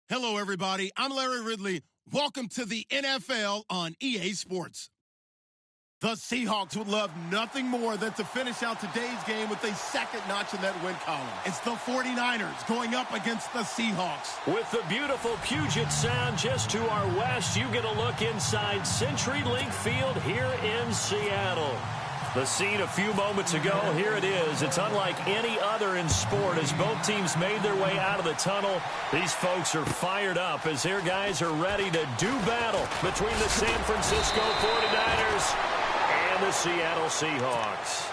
Hello, everybody. I'm Larry Ridley. Welcome to the NFL on EA Sports. The Seahawks would love nothing more than to finish out today's game with a second notch in that win column. It's the 49ers going up against the Seahawks. With the beautiful Puget Sound just to our west, you get a look inside CenturyLink Field here in Seattle. The scene a few moments ago, here it is. It's unlike any other in sport as both teams made their way out of the tunnel. These folks are fired up as their guys are ready to do battle between the San Francisco 49ers and the Seattle Seahawks.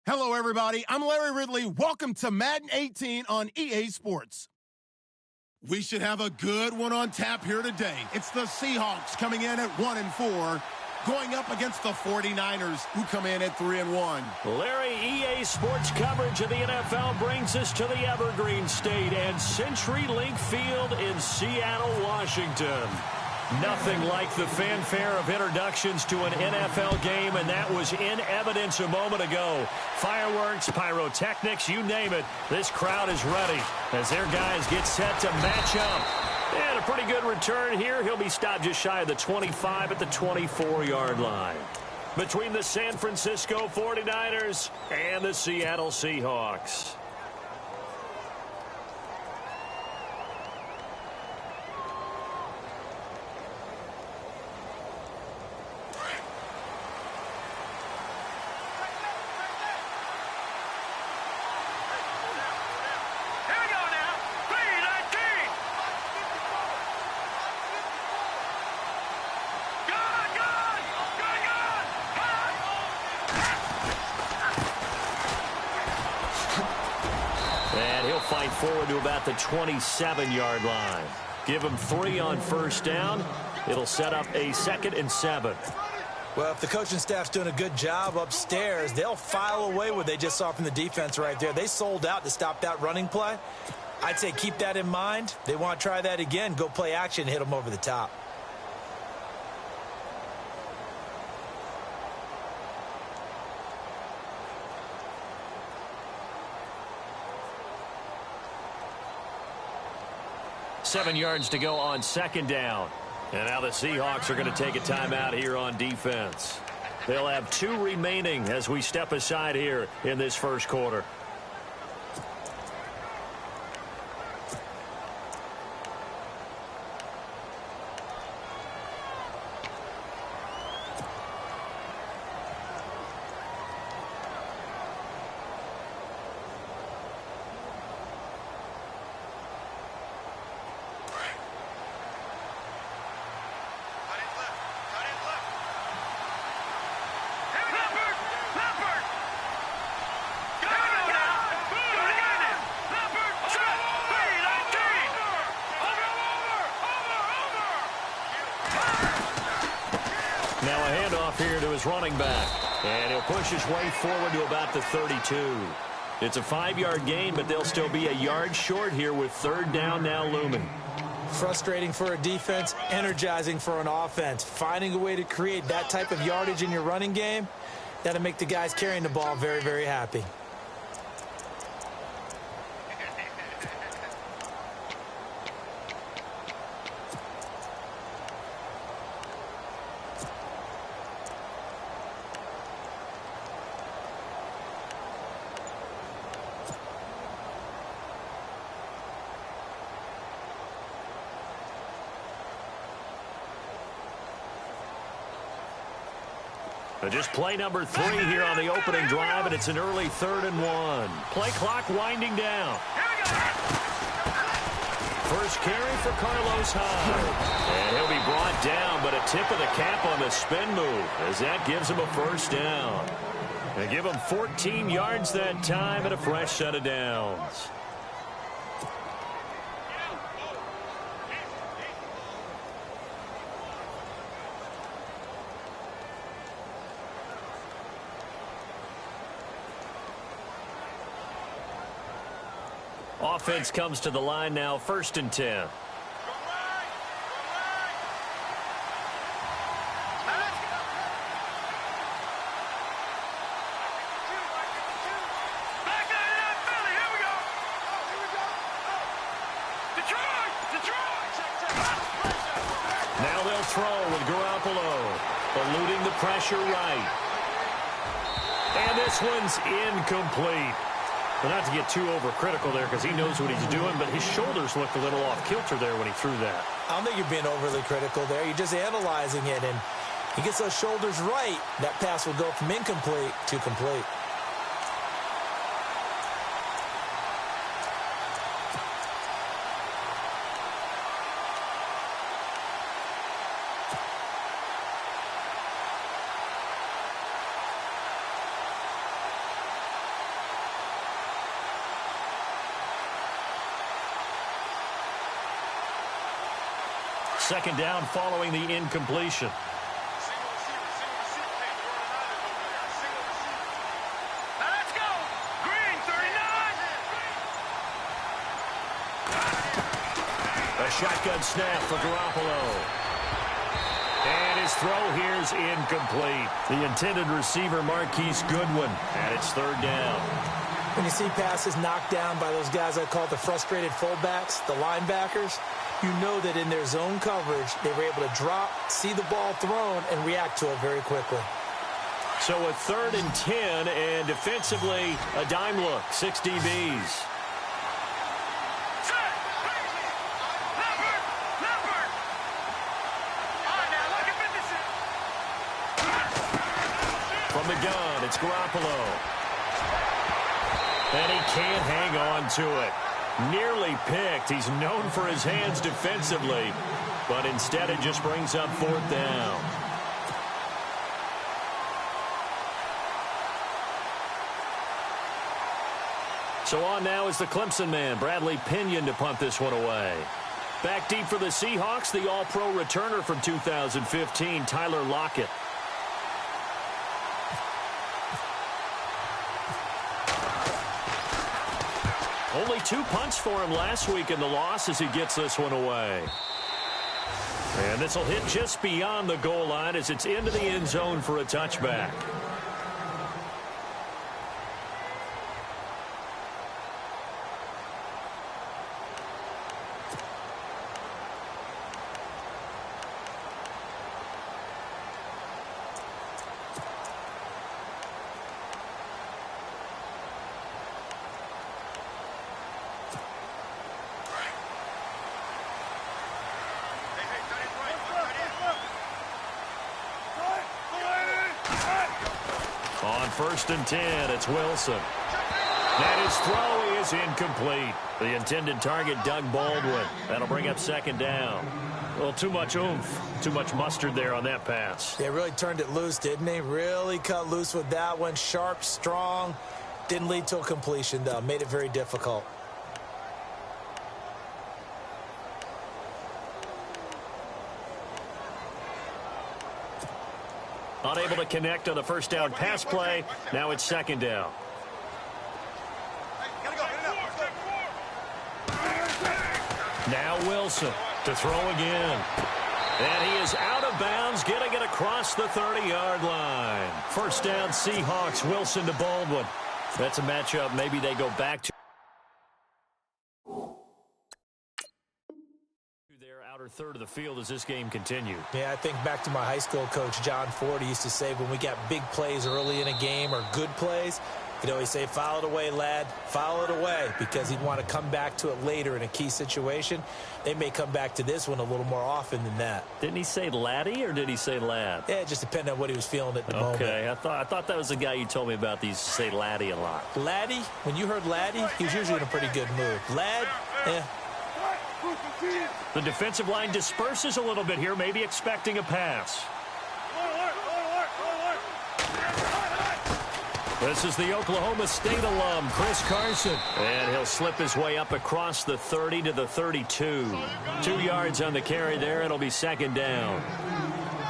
Hello, everybody. I'm Larry Ridley. Welcome to Madden 18 on EA Sports. We should have a good one on tap here today. It's the Seahawks coming in at 1-4, going up against the 49ers, who come in at 3-1. Larry, EA Sports coverage of the NFL brings us to the Evergreen State and CenturyLink Field in Seattle, Washington. Nothing like the fanfare of introductions to an NFL game, and that was in evidence a moment ago. Fireworks, pyrotechnics, you name it. This crowd is ready as their guys get set to match up. And a pretty good return here. He'll be stopped just shy of the 25 at the 24-yard line. Between the San Francisco 49ers and the Seattle Seahawks. Fight forward to about the 27-yard line. Give them 3 on first down. It'll set up a 2nd and 7. Well, if the coaching staff's doing a good job upstairs, they'll file away what they just saw from the defense right there. They sold out to stop that running play. I'd say keep that in mind. They want to try that again. Go play action, hit them over the top. Seven yards to go on 2nd down. And now the Seahawks are going to take a timeout here on defense. They'll have 2 remaining as we step aside here in this first quarter. Now a handoff here to his running back. And he'll push his way forward to about the 32. It's a 5-yard gain, but they'll still be a yard short here with 3rd down now looming. Frustrating for a defense, energizing for an offense. Finding a way to create that type of yardage in your running game, that'll make the guys carrying the ball very, very happy. Just play number 3 here on the opening drive, and it's an early 3rd and 1. Play clock winding down. First carry for Carlos Hyde. And he'll be brought down, but a tip of the cap on the spin move as that gives him a first down. They give him 14 yards that time and a fresh set of downs. Offense comes to the line now, 1st and 10. Now they'll throw with Garoppolo, eluding the pressure right. And this one's incomplete. Well, not to get too overcritical there because he knows what he's doing, but his shoulders looked a little off kilter there when he threw that. I don't think you're being overly critical there. You're just analyzing it, and he gets those shoulders right. That pass will go from incomplete to complete. Second down following the incompletion. Let's go. Green 39. A shotgun snap for Garoppolo. And his throw here is incomplete. The intended receiver, Marquise Goodwin, and it's third down. When you see passes knocked down by those guys I call the frustrated fullbacks, the linebackers, you know that in their zone coverage, they were able to drop, see the ball thrown, and react to it very quickly. So a 3rd and 10, and defensively, a dime look, 6 DBs. From the gun, it's Garoppolo. And he can't hang on to it. Nearly picked. He's known for his hands defensively, but instead it just brings up 4th down. So on now is the Clemson man, Bradley Pinion, to punt this one away. Back deep for the Seahawks, the All-Pro returner from 2015, Tyler Lockett. Only 2 punts for him last week in the loss as he gets this one away. And this will hit just beyond the goal line as it's into the end zone for a touchback. On 1st and 10, it's Wilson. And his throw is incomplete. The intended target, Doug Baldwin. That'll bring up 2nd down. Well, too much oomph, too much mustard there on that pass. They really turned it loose, didn't they? Really cut loose with that one. Sharp, strong. Didn't lead to a completion, though. Made it very difficult. Unable to connect on the 1st down pass play. Now it's 2nd down. Now Wilson to throw again. And he is out of bounds, getting it across the 30-yard line. 1st down, Seahawks. Wilson to Baldwin. That's a matchup maybe they go back to. Their outer third of the field as this game continued. Yeah, I think back to my high school coach, John Ford. He used to say when we got big plays early in a game or good plays, he'd always say, foul it away, lad, foul it away, because he'd want to come back to it later in a key situation. They may come back to this one a little more often than that. Didn't he say laddie or did he say lad? Yeah, it just depended on what he was feeling at the moment. Okay, I thought that was the guy you told me about. He used to say laddie a lot. Laddie, when you heard laddie, he was usually in a pretty good mood. Lad, The defensive line disperses a little bit here, maybe expecting a pass. This is the Oklahoma State alum, Chris Carson. And he'll slip his way up across the 30 to the 32. 2 yards on the carry there. It'll be 2nd down.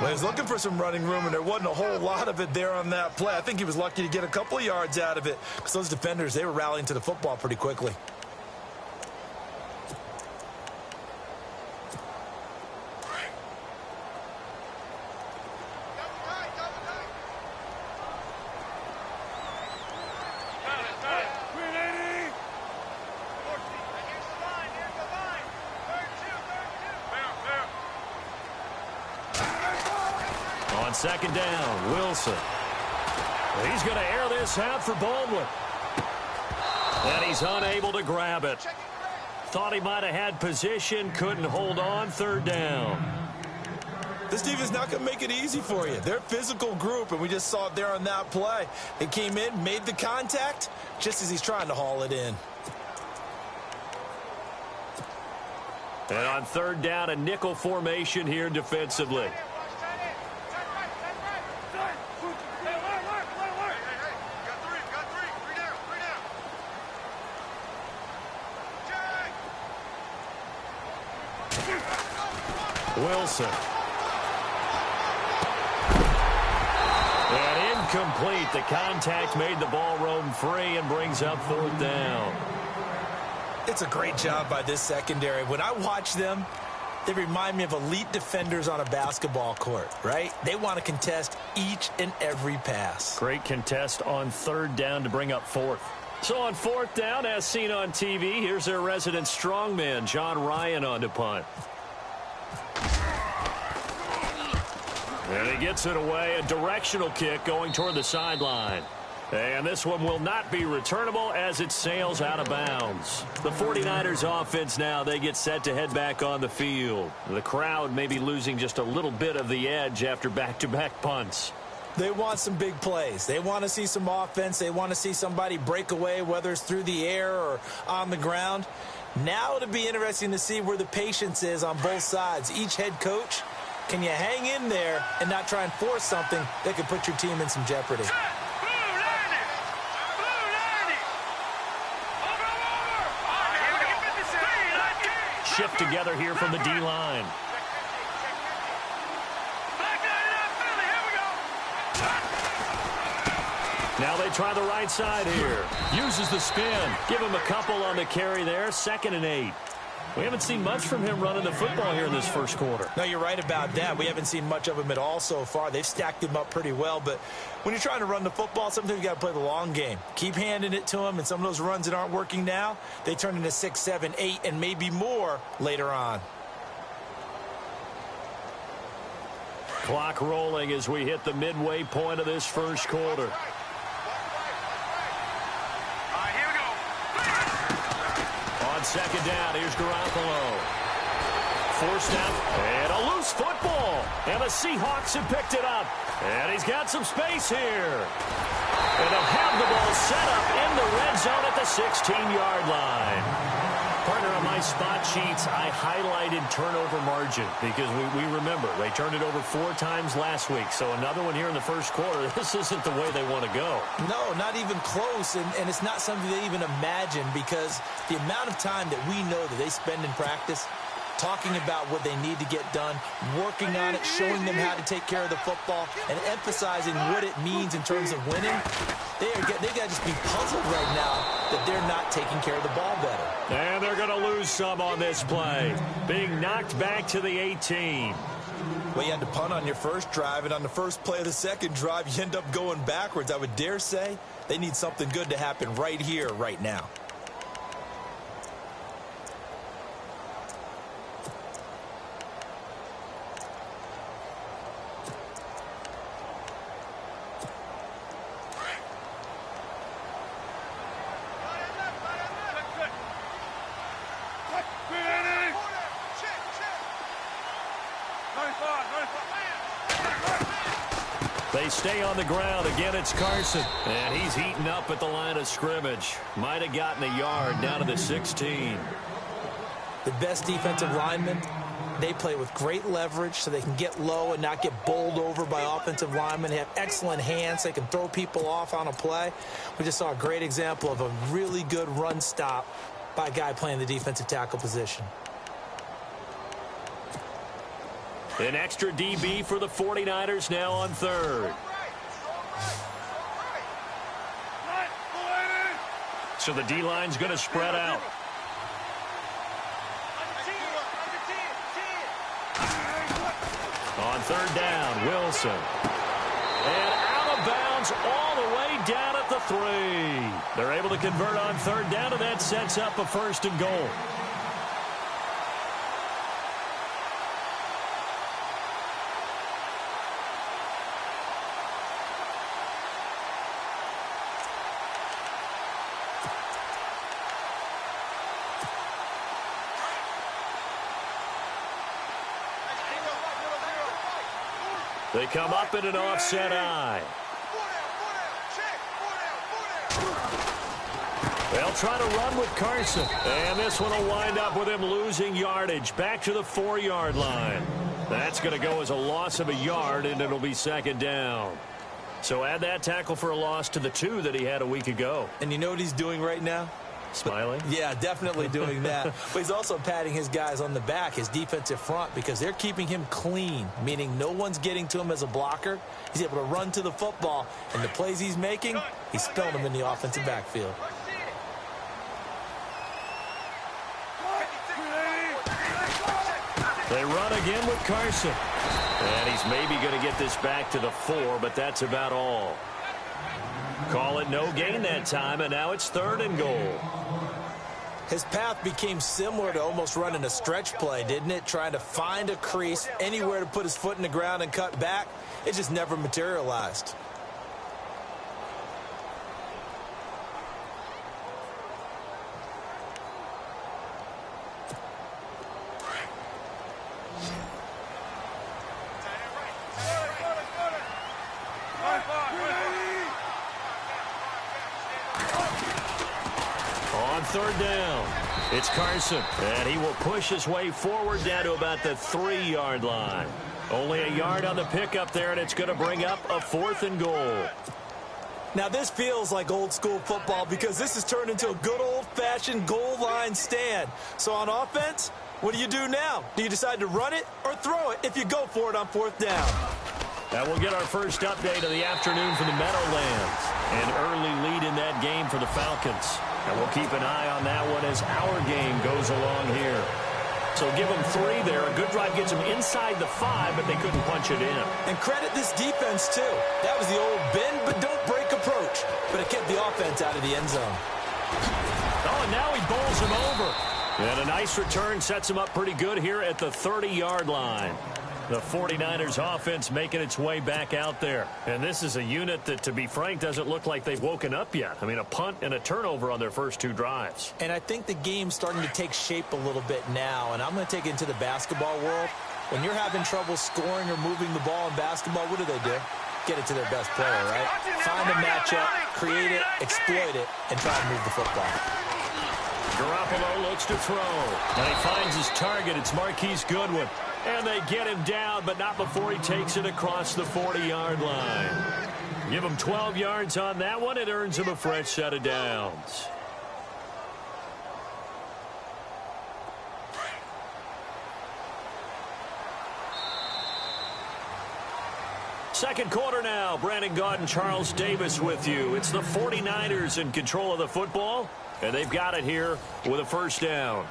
Well, he was looking for some running room, and there wasn't a whole lot of it there on that play. I think he was lucky to get a couple of yards out of it because those defenders, they were rallying to the football pretty quickly. On 2nd down, Wilson. He's going to air this out for Baldwin. And he's unable to grab it. Thought he might have had position, couldn't hold on. 3rd down. This defense is not going to make it easy for you. They're a physical group, and we just saw it there on that play. They came in, made the contact, just as he's trying to haul it in. And on 3rd down, a nickel formation here defensively. Wilson. And incomplete. The contact made the ball roam free and brings up 4th down. It's a great job by this secondary. When I watch them, they remind me of elite defenders on a basketball court, right? They want to contest each and every pass. Great contest on 3rd down to bring up 4th. So on 4th down, as seen on TV, here's their resident strongman, John Ryan, on to punt. And he gets it away, a directional kick going toward the sideline. And this one will not be returnable as it sails out of bounds. The 49ers offense now, they get set to head back on the field. The crowd may be losing just a little bit of the edge after back-to-back punts. They want some big plays. They want to see some offense. They want to see somebody break away, whether it's through the air or on the ground. Now it'll be interesting to see where the patience is on both sides. Each head coach, can you hang in there and not try and force something that could put your team in some jeopardy? Shift together here from the D-line. Now they try the right side here. Uses the spin. Give him a couple on the carry there. 2nd and 8. We haven't seen much from him running the football here in this first quarter. No, you're right about that. We haven't seen much of him at all so far. They've stacked him up pretty well. But when you're trying to run the football, sometimes you got to play the long game. Keep handing it to him, and some of those runs that aren't working now, they turn into 6, 7, 8, and maybe more later on. Clock rolling as we hit the midway point of this first quarter. On 2nd down, here's Garoppolo. Forced out, and a loose football. And the Seahawks have picked it up. And he's got some space here. And they'll have the ball set up in the red zone at the 16-yard line. Partner, on my spot sheets, I highlighted turnover margin because we remember they turned it over 4 times last week. So another one here in the first quarter. This isn't the way they want to go. No, not even close, and it's not something they even imagine because the amount of time that we know that they spend in practice talking about what they need to get done, working on it, showing them how to take care of the football, and emphasizing what it means in terms of winning. They got to just be puzzled right now that they're not taking care of the ball better. And they're going to lose some on this play. Being knocked back to the 18. Well, you had to punt on your first drive, and on the first play of the second drive, you end up going backwards. I would dare say they need something good to happen right here, right now. They stay on the ground. Again, it's Carson. And he's heating up at the line of scrimmage. Might have gotten a yard down to the 16. The best defensive linemen, they play with great leverage so they can get low and not get bowled over by offensive linemen. They have excellent hands. They can throw people off on a play. We just saw a great example of a really good run stop by a guy playing the defensive tackle position. An extra DB for the 49ers now on 3rd. So the D-line's going to spread out. On 3rd down, Wilson. And out of bounds all the way down at the 3. They're able to convert on 3rd down, and that sets up a 1st and goal. They come up in an offset eye. They'll try to run with Carson. And this one will wind up with him losing yardage. Back to the 4-yard line. That's going to go as a loss of a yard, and it'll be 2nd down. So add that tackle for a loss to the 2 that he had a week ago. And you know what he's doing right now? Smiling? Yeah, definitely doing that. But he's also patting his guys on the back, his defensive front, because they're keeping him clean, meaning no one's getting to him as a blocker. He's able to run to the football, and the plays he's making, he's spilling them in the offensive backfield. They run again with Carson. And he's maybe going to get this back to the 4, but that's about all. Call it no gain that time, and now it's 3rd and goal. His path became similar to almost running a stretch play, didn't it? Trying to find a crease, anywhere to put his foot in the ground and cut back. It just never materialized. On 3rd down, it's Carson, and he will push his way forward down to about the 3-yard line. Only a yard on the pickup there, and it's going to bring up a 4th and goal. Now, this feels like old-school football because this has turned into a good old-fashioned goal line stand. So on offense, what do you do now? Do you decide to run it or throw it if you go for it on 4th down? That will get our first update of the afternoon for the Meadowlands. An early lead in that game for the Falcons. And we'll keep an eye on that one as our game goes along here. So give them 3 there. A good drive gets them inside the 5, but they couldn't punch it in. And credit this defense, too. That was the old bend but don't break approach. But it kept the offense out of the end zone. Oh, and now he bowls him over. And a nice return sets him up pretty good here at the 30-yard line. The 49ers offense making its way back out there. And this is a unit that, to be frank, doesn't look like they've woken up yet. I mean, a punt and a turnover on their first 2 drives. And I think the game's starting to take shape a little bit now. And I'm going to take it into the basketball world. When you're having trouble scoring or moving the ball in basketball, what do? Get it to their best player, right? Find a matchup, create it, exploit it, and try to move the football. Garoppolo looks to throw. And he finds his target. It's Marquise Goodwin. And they get him down, but not before he takes it across the 40-yard line. Give him 12 yards on that one. It earns him a fresh set of downs. Second quarter now. Brandon Gaudin and Charles Davis with you. It's the 49ers in control of the football, and they've got it here with a first down.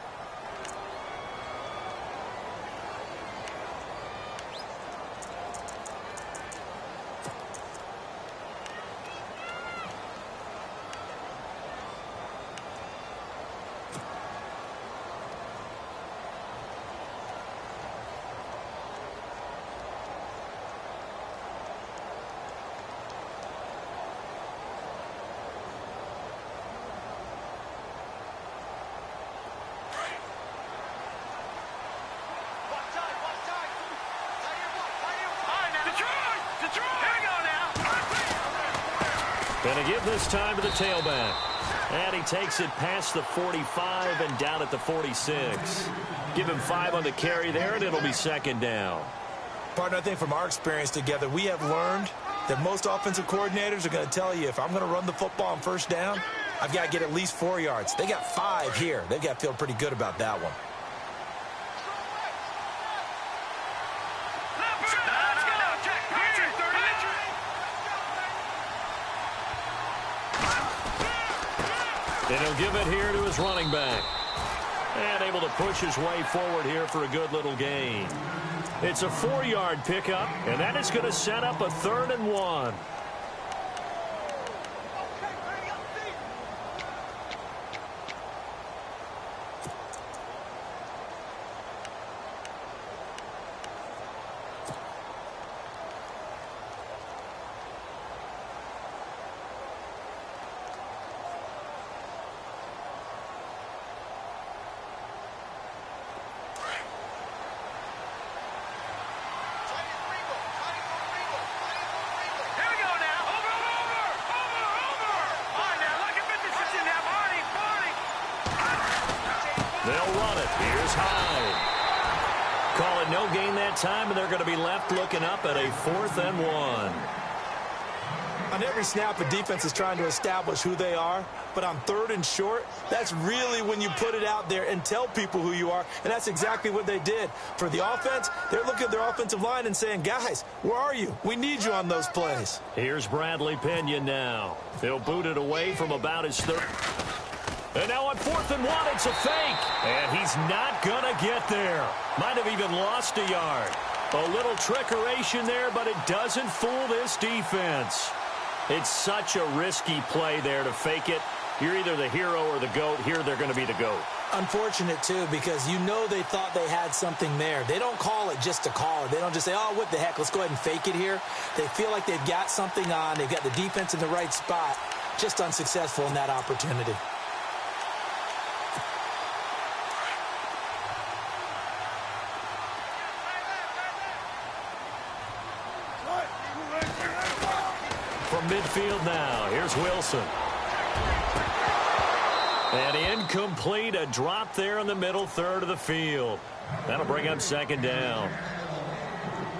And a give this time to the tailback. And he takes it past the 45 and down at the 46. Give him 5 on the carry there, and it'll be second down. Partner, I think from our experience together, we have learned that most offensive coordinators are going to tell you, if I'm going to run the football on first down, I've got to get at least 4 yards. They got 5 here. They've got to feel pretty good about that one. And he'll give it here to his running back. And able to push his way forward here for a good little gain. It's a 4-yard pickup, and that is going to set up a 3rd and 1. They'll run it. Here's Hyde. Call it no gain that time, and they're going to be left looking up at a 4th and 1. On every snap, a defense is trying to establish who they are, but on 3rd and short, that's really when you put it out there and tell people who you are, and that's exactly what they did. For the offense, they're looking at their offensive line and saying, guys, where are you? We need you on those plays. Here's Bradley Pinion now. He'll boot it away from about his 3rd. And now on 4th and 1, it's a fake. And he's not going to get there. Might have even lost a yard. A little trickeration there, but it doesn't fool this defense. It's such a risky play there to fake it. You're either the hero or the GOAT. Here they're going to be the GOAT. Unfortunate, too, because you know they thought they had something there. They don't call it just to call it. They don't just say, oh, what the heck, let's go ahead and fake it here. They feel like they've got something on. They've got the defense in the right spot. Just unsuccessful in that opportunity. From midfield now, here's Wilson. And incomplete, a drop there in the middle 3rd of the field. That'll bring up 2nd down.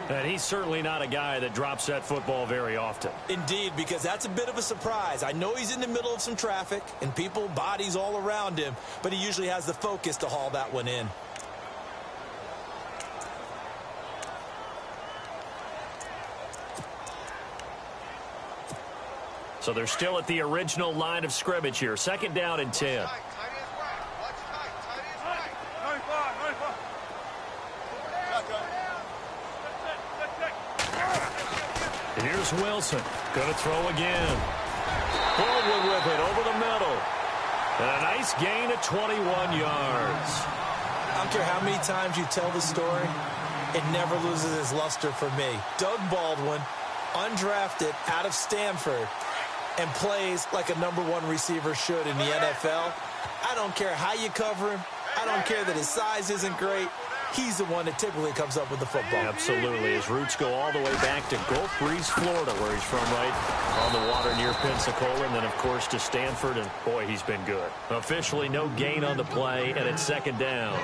And he's certainly not a guy that drops that football very often. Indeed, because that's a bit of a surprise. I know he's in the middle of some traffic and people, bodies all around him, but he usually has the focus to haul that one in. So they're still at the original line of scrimmage here. 2nd down and 10. Here's Wilson. Going to throw again. Baldwin with it over the middle. And a nice gain of 21 yards. I don't care how many times you tell the story, it never loses its luster for me. Doug Baldwin, undrafted out of Stanford, and plays like a #1 receiver should in the NFL. I don't care how you cover him. I don't care that his size isn't great. He's the one that typically comes up with the football. Absolutely. His roots go all the way back to Gulf Breeze, Florida, where he's from, right on the water near Pensacola, and then, of course, to Stanford, and, boy, he's been good. Officially no gain on the play, and it's 2nd down.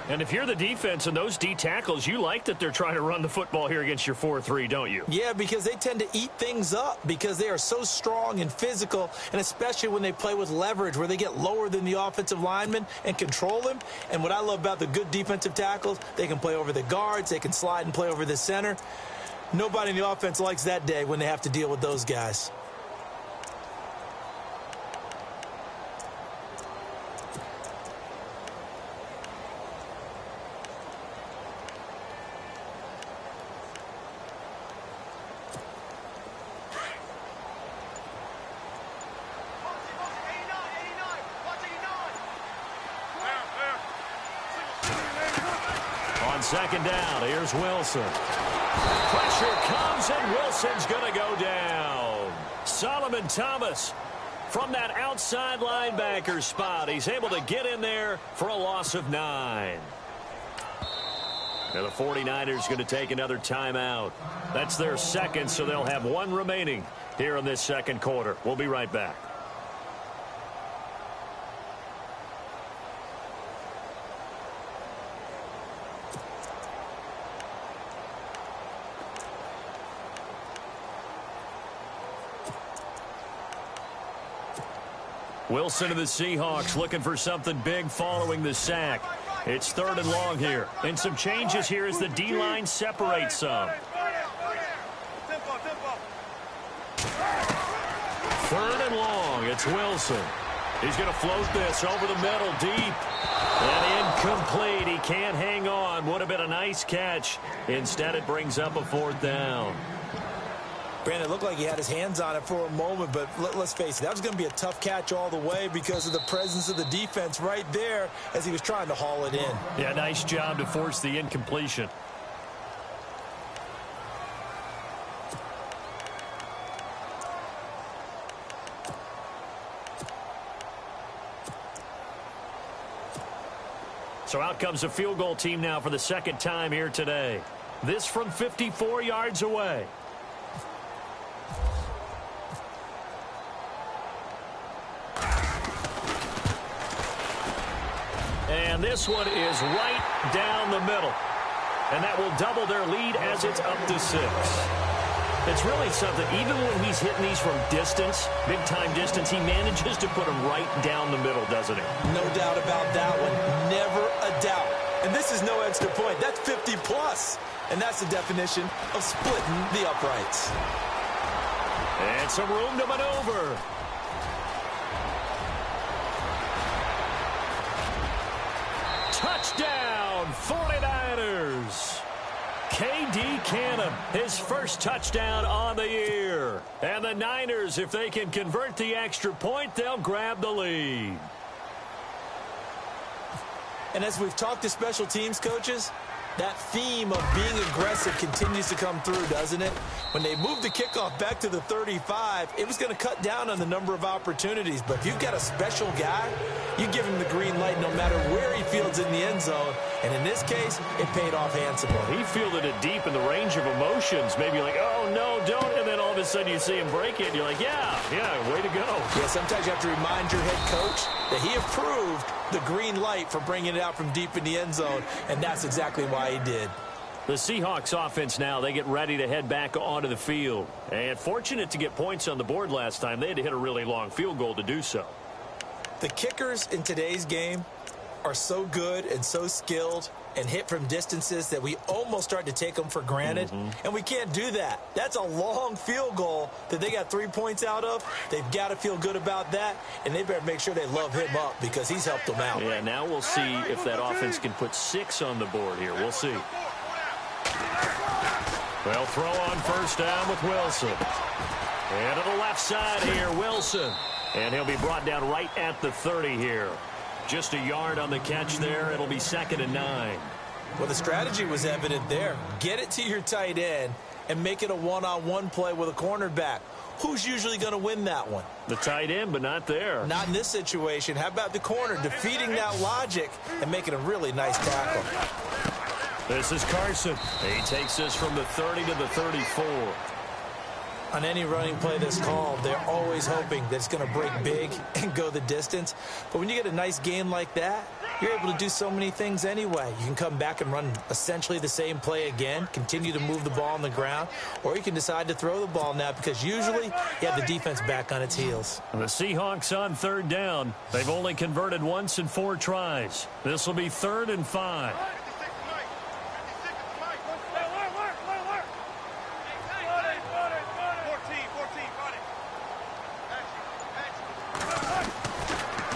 And if you're the defense and those D tackles, you like that they're trying to run the football here against your 4-3, don't you? Yeah, because they tend to eat things up because they are so strong and physical, and especially when they play with leverage where they get lower than the offensive lineman and control him. And what I love about the good defensive tackles, they can play over the guards, they can slide and play over the center. Nobody in the offense likes that day when they have to deal with those guys. On 2nd down, here's Wilson. Pressure comes, and Wilson's going to go down. Solomon Thomas from that outside linebacker spot. He's able to get in there for a loss of 9. Now the 49ers going to take another timeout. That's their 2nd, so they'll have 1 remaining here in this 2nd quarter. We'll be right back. Wilson of the Seahawks looking for something big following the sack. It's 3rd and long here. And some changes here as the D-line separates some. 3rd and long. It's Wilson. He's going to float this over the middle deep. And incomplete. He can't hang on. Would have been a nice catch. Instead, it brings up a 4th down. Brandon, it looked like he had his hands on it for a moment, but let's face it, that was going to be a tough catch all the way because of the presence of the defense right there as he was trying to haul it in. Yeah, nice job to force the incompletion. So out comes a field goal team now for the 2nd time here today. This from 54 yards away. And this one is right down the middle. And that will double their lead as it's up to 6. It's really something. Even when he's hitting these from distance, big-time distance, he manages to put them right down the middle, doesn't he? No doubt about that one. Never a doubt. And this is no extra point. That's 50+. And that's the definition of splitting the uprights. And some room to maneuver. Touchdown, 49ers. K.D. Cannon, his first touchdown on the year. And the Niners, if they can convert the extra point, they'll grab the lead. And as we've talked to special teams coaches, that theme of being aggressive continues to come through, doesn't it? When they moved the kickoff back to the 35, it was going to cut down on the number of opportunities. But if you've got a special guy, you give him the green light no matter where he fields in the end zone. And in this case, it paid off handsomely. He fielded it deep in the range of emotions. Maybe like, oh, no, don't. And then all of a sudden you see him break it. And you're like, yeah, way to go. Yeah, sometimes you have to remind your head coach that he approved the green light for bringing it out from deep in the end zone. And that's exactly why he did. The Seahawks offense now, they get ready to head back onto the field. And fortunate to get points on the board last time. They had to hit a really long field goal to do so. The kickers in today's game are so good and so skilled and hit from distances that we almost start to take them for granted. And we can't do that. That's a long field goal that they got 3 points out of. They've got to feel good about that, and they better make sure they love him up because he's helped them out. Yeah, now we'll see if that offense can put 6 on the board here. We'll see. They'll throw on first down with Wilson. And to the left side here, Wilson. And he'll be brought down right at the 30 here. Just a yard on the catch there. It'll be 2nd and 9. Well, the strategy was evident there. Get it to your tight end and make it a one-on-one play with a cornerback. Who's usually going to win that one? The tight end, but not there. Not in this situation. How about the corner defeating that logic and making a really nice tackle? This is Carson. He takes this from the 30 to the 34. On any running play that's called, they're always hoping that it's going to break big and go the distance. But when you get a nice game like that, you're able to do so many things anyway. You can come back and run essentially the same play again, continue to move the ball on the ground, or you can decide to throw the ball now because usually you have the defense back on its heels. The Seahawks on 3rd down. They've only converted once in 4 tries. This will be 3rd and 5.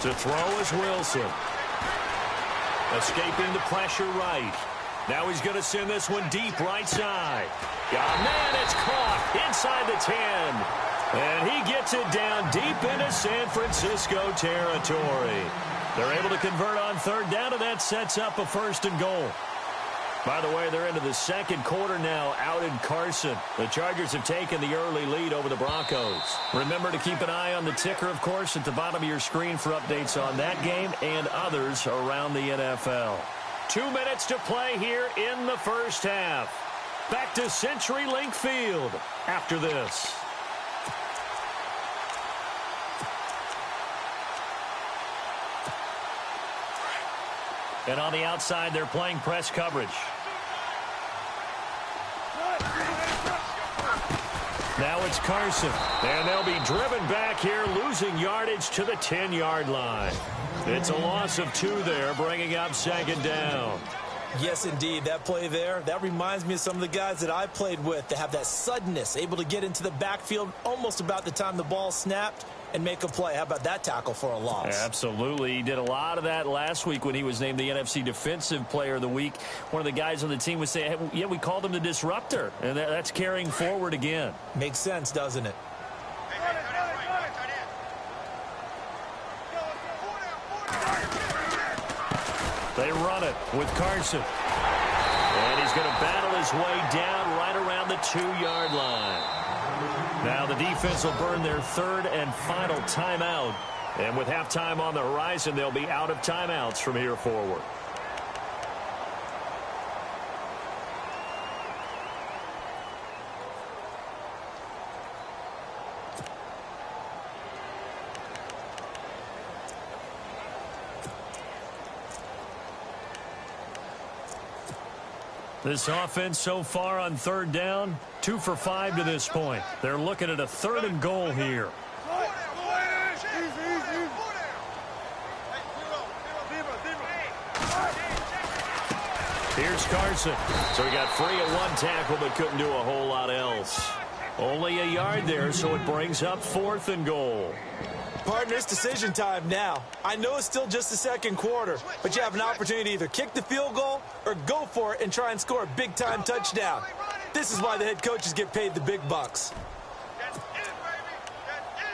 To throw is Wilson. Escaping the pressure right. Now he's going to send this one deep right side. Oh, man, it's caught inside the 10. And he gets it down deep into San Francisco territory. They're able to convert on 3rd down, and that sets up a 1st and goal. By the way, they're into the 2nd quarter now out in Carson. The Chargers have taken the early lead over the Broncos. Remember to keep an eye on the ticker, of course, at the bottom of your screen for updates on that game and others around the NFL. 2 minutes to play here in the first half. Back to CenturyLink Field after this. And on the outside, they're playing press coverage. Now it's Carson. And they'll be driven back here, losing yardage to the 10-yard line. It's a loss of 2 there, bringing up 2nd down. Yes, indeed. That play there, that reminds me of some of the guys that I played with that have that suddenness, able to get into the backfield almost about the time the ball snapped and make a play. How about that tackle for a loss? Absolutely. He did a lot of that last week when he was named the NFC Defensive Player of the Week. One of the guys on the team was saying, hey, yeah, we called him the disruptor. And that's carrying forward again. Makes sense, doesn't it? They run it with Carson. And he's going to battle his way down right around the 2-yard line. Now the defense will burn their 3rd and final timeout. And with halftime on the horizon, they'll be out of timeouts from here forward. This offense so far on third down, 2 for 5 to this point. They're looking at a 3rd and goal here. Here's Carson. So he got free at 1 tackle but couldn't do a whole lot else. Only a yard there, so it brings up 4th and goal. Partner, it's decision time now. I know it's still just the second quarter, but you have an opportunity to either kick the field goal or go for it and try and score a big-time touchdown. This is why the head coaches get paid the big bucks. That's it, baby. That's it.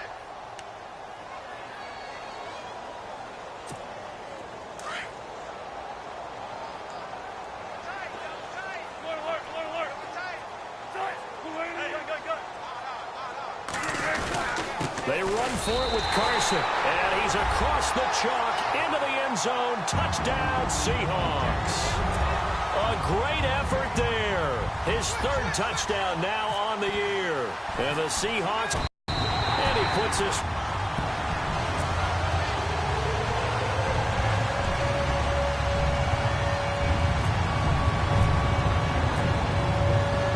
They run for it with Carson, and he's across the chalk into the end zone. Touchdown, Seahawks. A great effort there. His 3rd touchdown now on the year. And the Seahawks, and he puts his...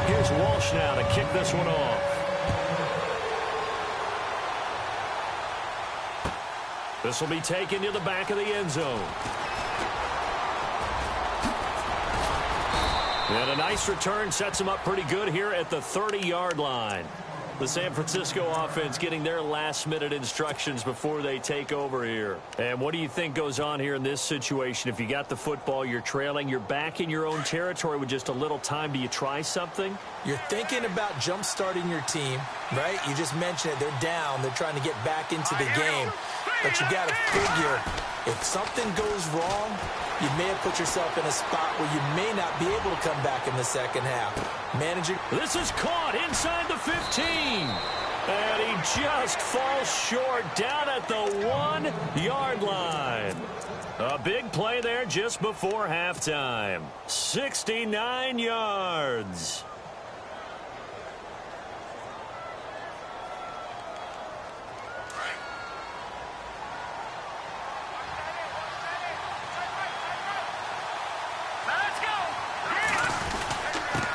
Here's Walsh now to kick this one off. This will be taken to the back of the end zone. And a nice return sets him up pretty good here at the 30-yard line. The San Francisco offense getting their last-minute instructions before they take over here. And what do you think goes on here in this situation? If you got the football, you're trailing, you're back in your own territory with just a little time. Do you try something? You're thinking about jump-starting your team, right? You just mentioned it. They're down. They're trying to get back into the game. But you got to figure, if something goes wrong, you may have put yourself in a spot where you may not be able to come back in the second half. Managing. This is caught inside the 15. And he just falls short down at the 1-yard line. A big play there just before halftime. 69 yards.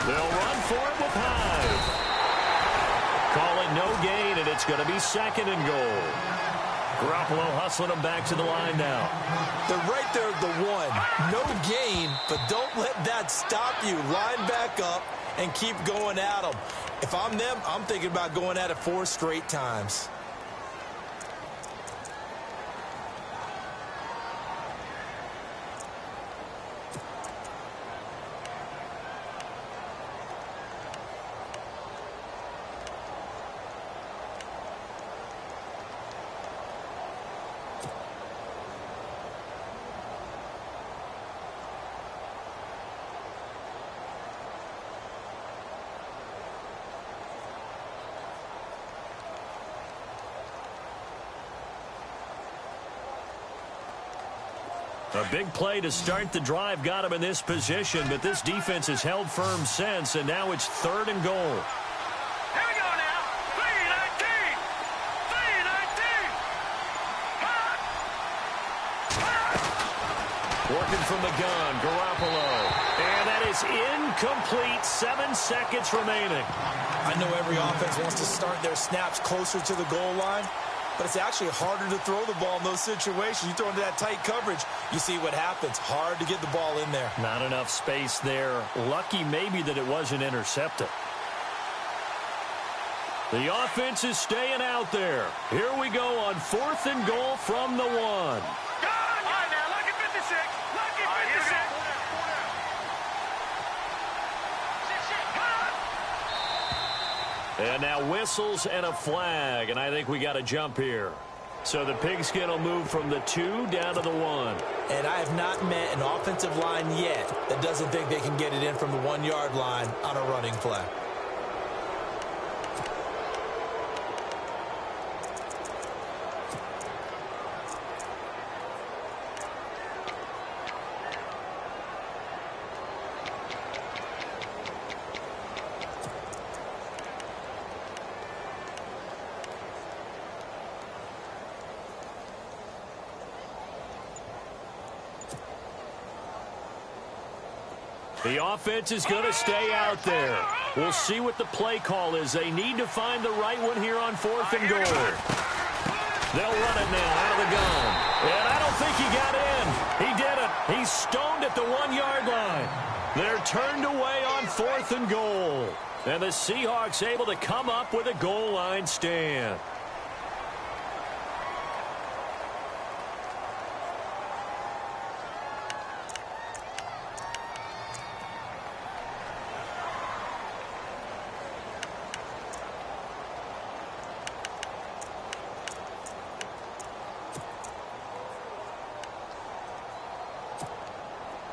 They'll run for it with Hyde. Call it no gain, and it's going to be 2nd and goal. Garoppolo hustling them back to the line now. They're right there at the 1. No gain, but don't let that stop you. Line back up and keep going at them. If I'm them, I'm thinking about going at it 4 straight times. A big play to start the drive got him in this position, but this defense has held firm since, and now it's 3rd and goal. Here we go now. 3-19. 3-19. Working from the gun, Garoppolo. And that is incomplete. 7 seconds remaining. I know every offense wants to start their snaps closer to the goal line, but it's actually harder to throw the ball in those situations. You throw into that tight coverage, you see what happens. Hard to get the ball in there. Not enough space there. Lucky maybe that it wasn't intercepted. The offense is staying out there. Here we go on 4th and goal from the 1. All right, now, lucky 56. Lucky 56. And now whistles and a flag, and I think we got a jump here. So the pigskin will move from the 2 down to the 1. And I have not met an offensive line yet that doesn't think they can get it in from the 1-yard line on a running play. The offense is going to stay out there. We'll see what the play call is. They need to find the right one here on 4th and goal. They'll run it now out of the gun. And I don't think he got in. He didn't. He's stoned at the 1-yard line. They're turned away on 4th and goal. And the Seahawks able to come up with a goal line stand.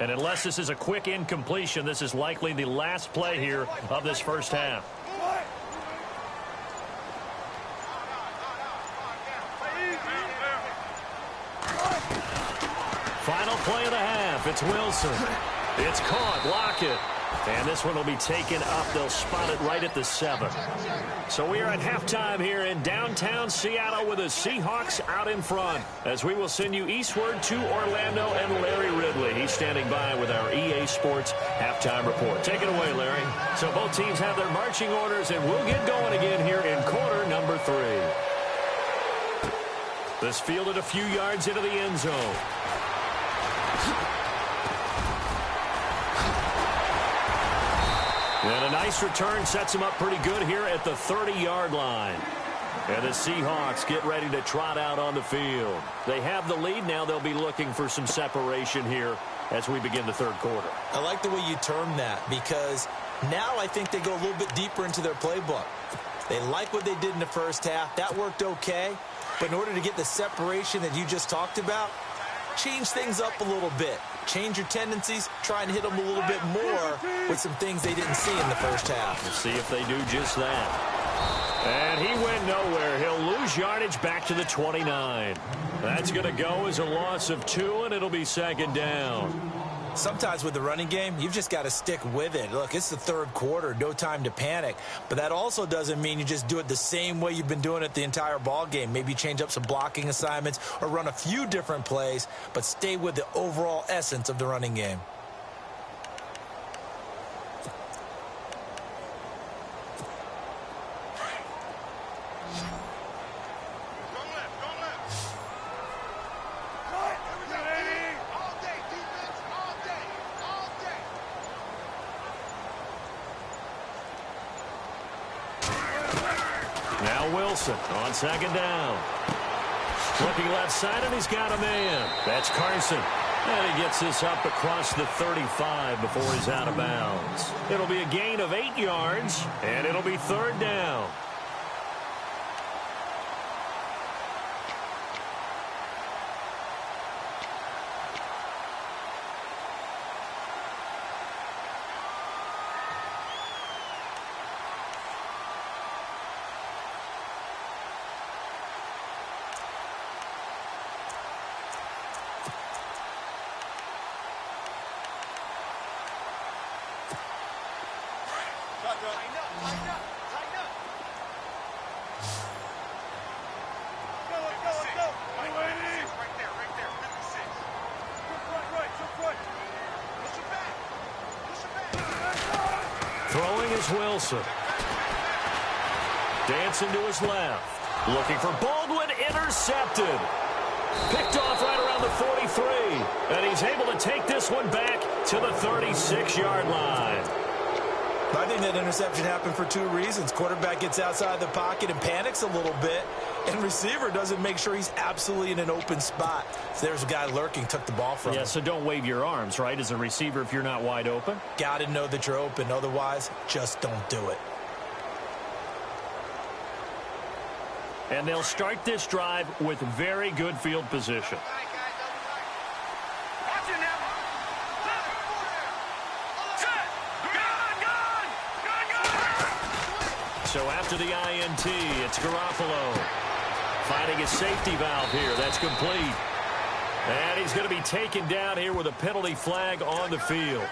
And unless this is a quick incompletion, this is likely the last play here of this first half. Final play of the half. It's Wilson. It's caught. Lockett. And this one will be taken up. They'll spot it right at the 7. So we are at halftime here in downtown Seattle with the Seahawks out in front, as we will send you eastward to Orlando and Larry Ridley. He's standing by with our EA Sports halftime report. Take it away, Larry. So both teams have their marching orders, and we'll get going again here in quarter number 3. This fielded a few yards into the end zone. And a nice return sets him up pretty good here at the 30-yard line. And the Seahawks get ready to trot out on the field. They have the lead. Now they'll be looking for some separation here as we begin the third quarter. I like the way you term that, because now I think they go a little bit deeper into their playbook. They like what they did in the first half. That worked okay. But in order to get the separation that you just talked about, change things up a little bit. Change your tendencies, try and hit them a little bit more with some things they didn't see in the first half. We'll see if they do just that. And he went nowhere. He'll lose yardage back to the 29. That's going to go as a loss of 2, and it'll be 2nd down. Sometimes with the running game, you've just got to stick with it. Look, it's the third quarter, no time to panic. But that also doesn't mean you just do it the same way you've been doing it the entire ball game. Maybe change up some blocking assignments or run a few different plays, but stay with the overall essence of the running game. Wilson on 2nd down. Looking left side, and he's got a man. That's Carson. And he gets this up across the 35 before he's out of bounds. It'll be a gain of 8 yards, and it'll be 3rd down. Throwing is Wilson. Dancing to his left. Looking for Baldwin. Intercepted. Picked off right around the 43. And he's able to take this one back to the 36-yard line. I think that interception happened for 2 reasons. Quarterback gets outside the pocket and panics a little bit, and receiver doesn't make sure he's absolutely in an open spot. So there's a guy lurking, took the ball from him. Yeah, so don't wave your arms, right, as a receiver if you're not wide open. Got to know that you're open. Otherwise, just don't do it. And they'll start this drive with very good field position. So after the INT, it's Garoppolo finding his safety valve here. That's complete. And he's going to be taken down here with a penalty flag on the field.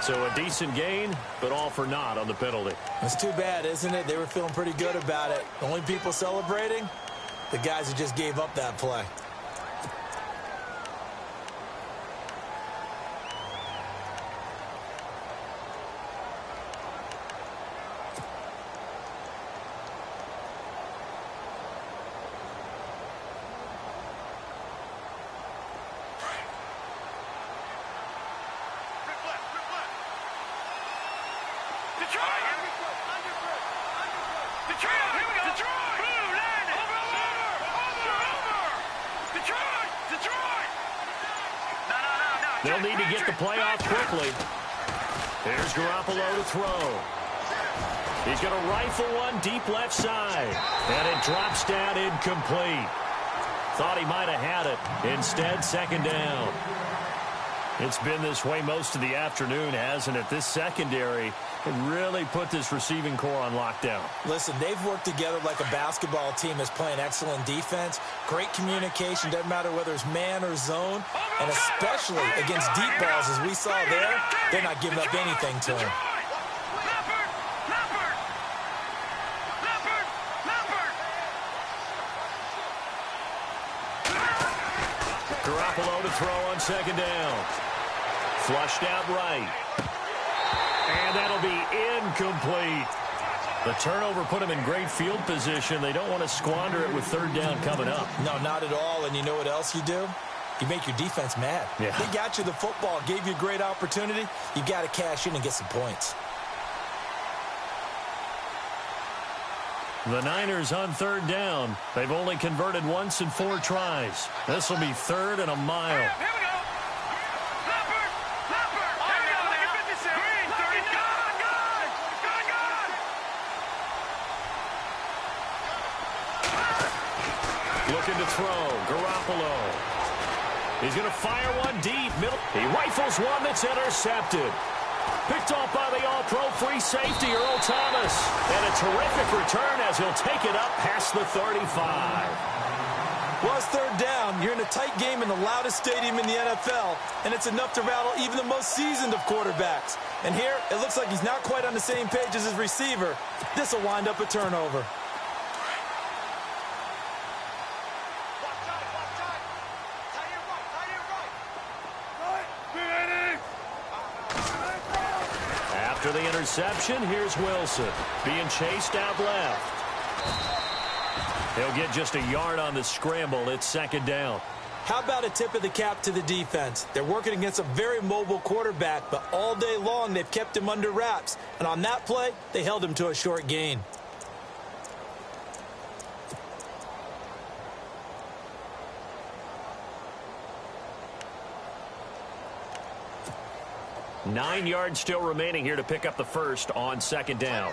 So a decent gain, but all for naught on the penalty. It's too bad, isn't it? They were feeling pretty good about it. The only people celebrating, the guys who just gave up that play. Detroit, here we go. Detroit. Blue landing. Over. Detroit. No. They'll need to get the play off quickly. Here's Garoppolo to throw. He's going to rifle one deep left side. And it drops down incomplete. Thought he might have had it. Instead, second down. It's been this way most of the afternoon, hasn't it? This secondary really put this receiving core on lockdown. Listen, they've worked together like a basketball team that's playing excellent defense. Great communication, doesn't matter whether it's man or zone. And especially against deep balls, as we saw there, they're not giving up anything to him. Garoppolo to throw on second down. Flushed out right. And that'll be incomplete. The turnover put them in great field position. They don't want to squander it with third down coming up. No, not at all. And you know what else you do? You make your defense mad. Yeah. They got you the football, gave you a great opportunity. You got to cash in and get some points. The Niners on third down. They've only converted once in 4 tries. This will be third and a mile. Here we go. Leopard. Here we go. Look at 56. Green, 30. Gone. Looking to throw. Garoppolo. He's going to fire one deep. Middle. He rifles one that's intercepted. Picked off by the all-pro free safety, Earl Thomas. And a terrific return as he'll take it up past the 35. Well, it's third down. You're in a tight game in the loudest stadium in the NFL, and it's enough to rattle even the most seasoned of quarterbacks. And here, it looks like he's not quite on the same page as his receiver. This will wind up a turnover. After the interception, here's Wilson. Being chased out left. He'll get just a yard on the scramble. It's second down. How about a tip of the cap to the defense? They're working against a very mobile quarterback, but all day long they've kept him under wraps. And on that play, they held him to a short gain. Nine yards still remaining here to pick up the first on second down.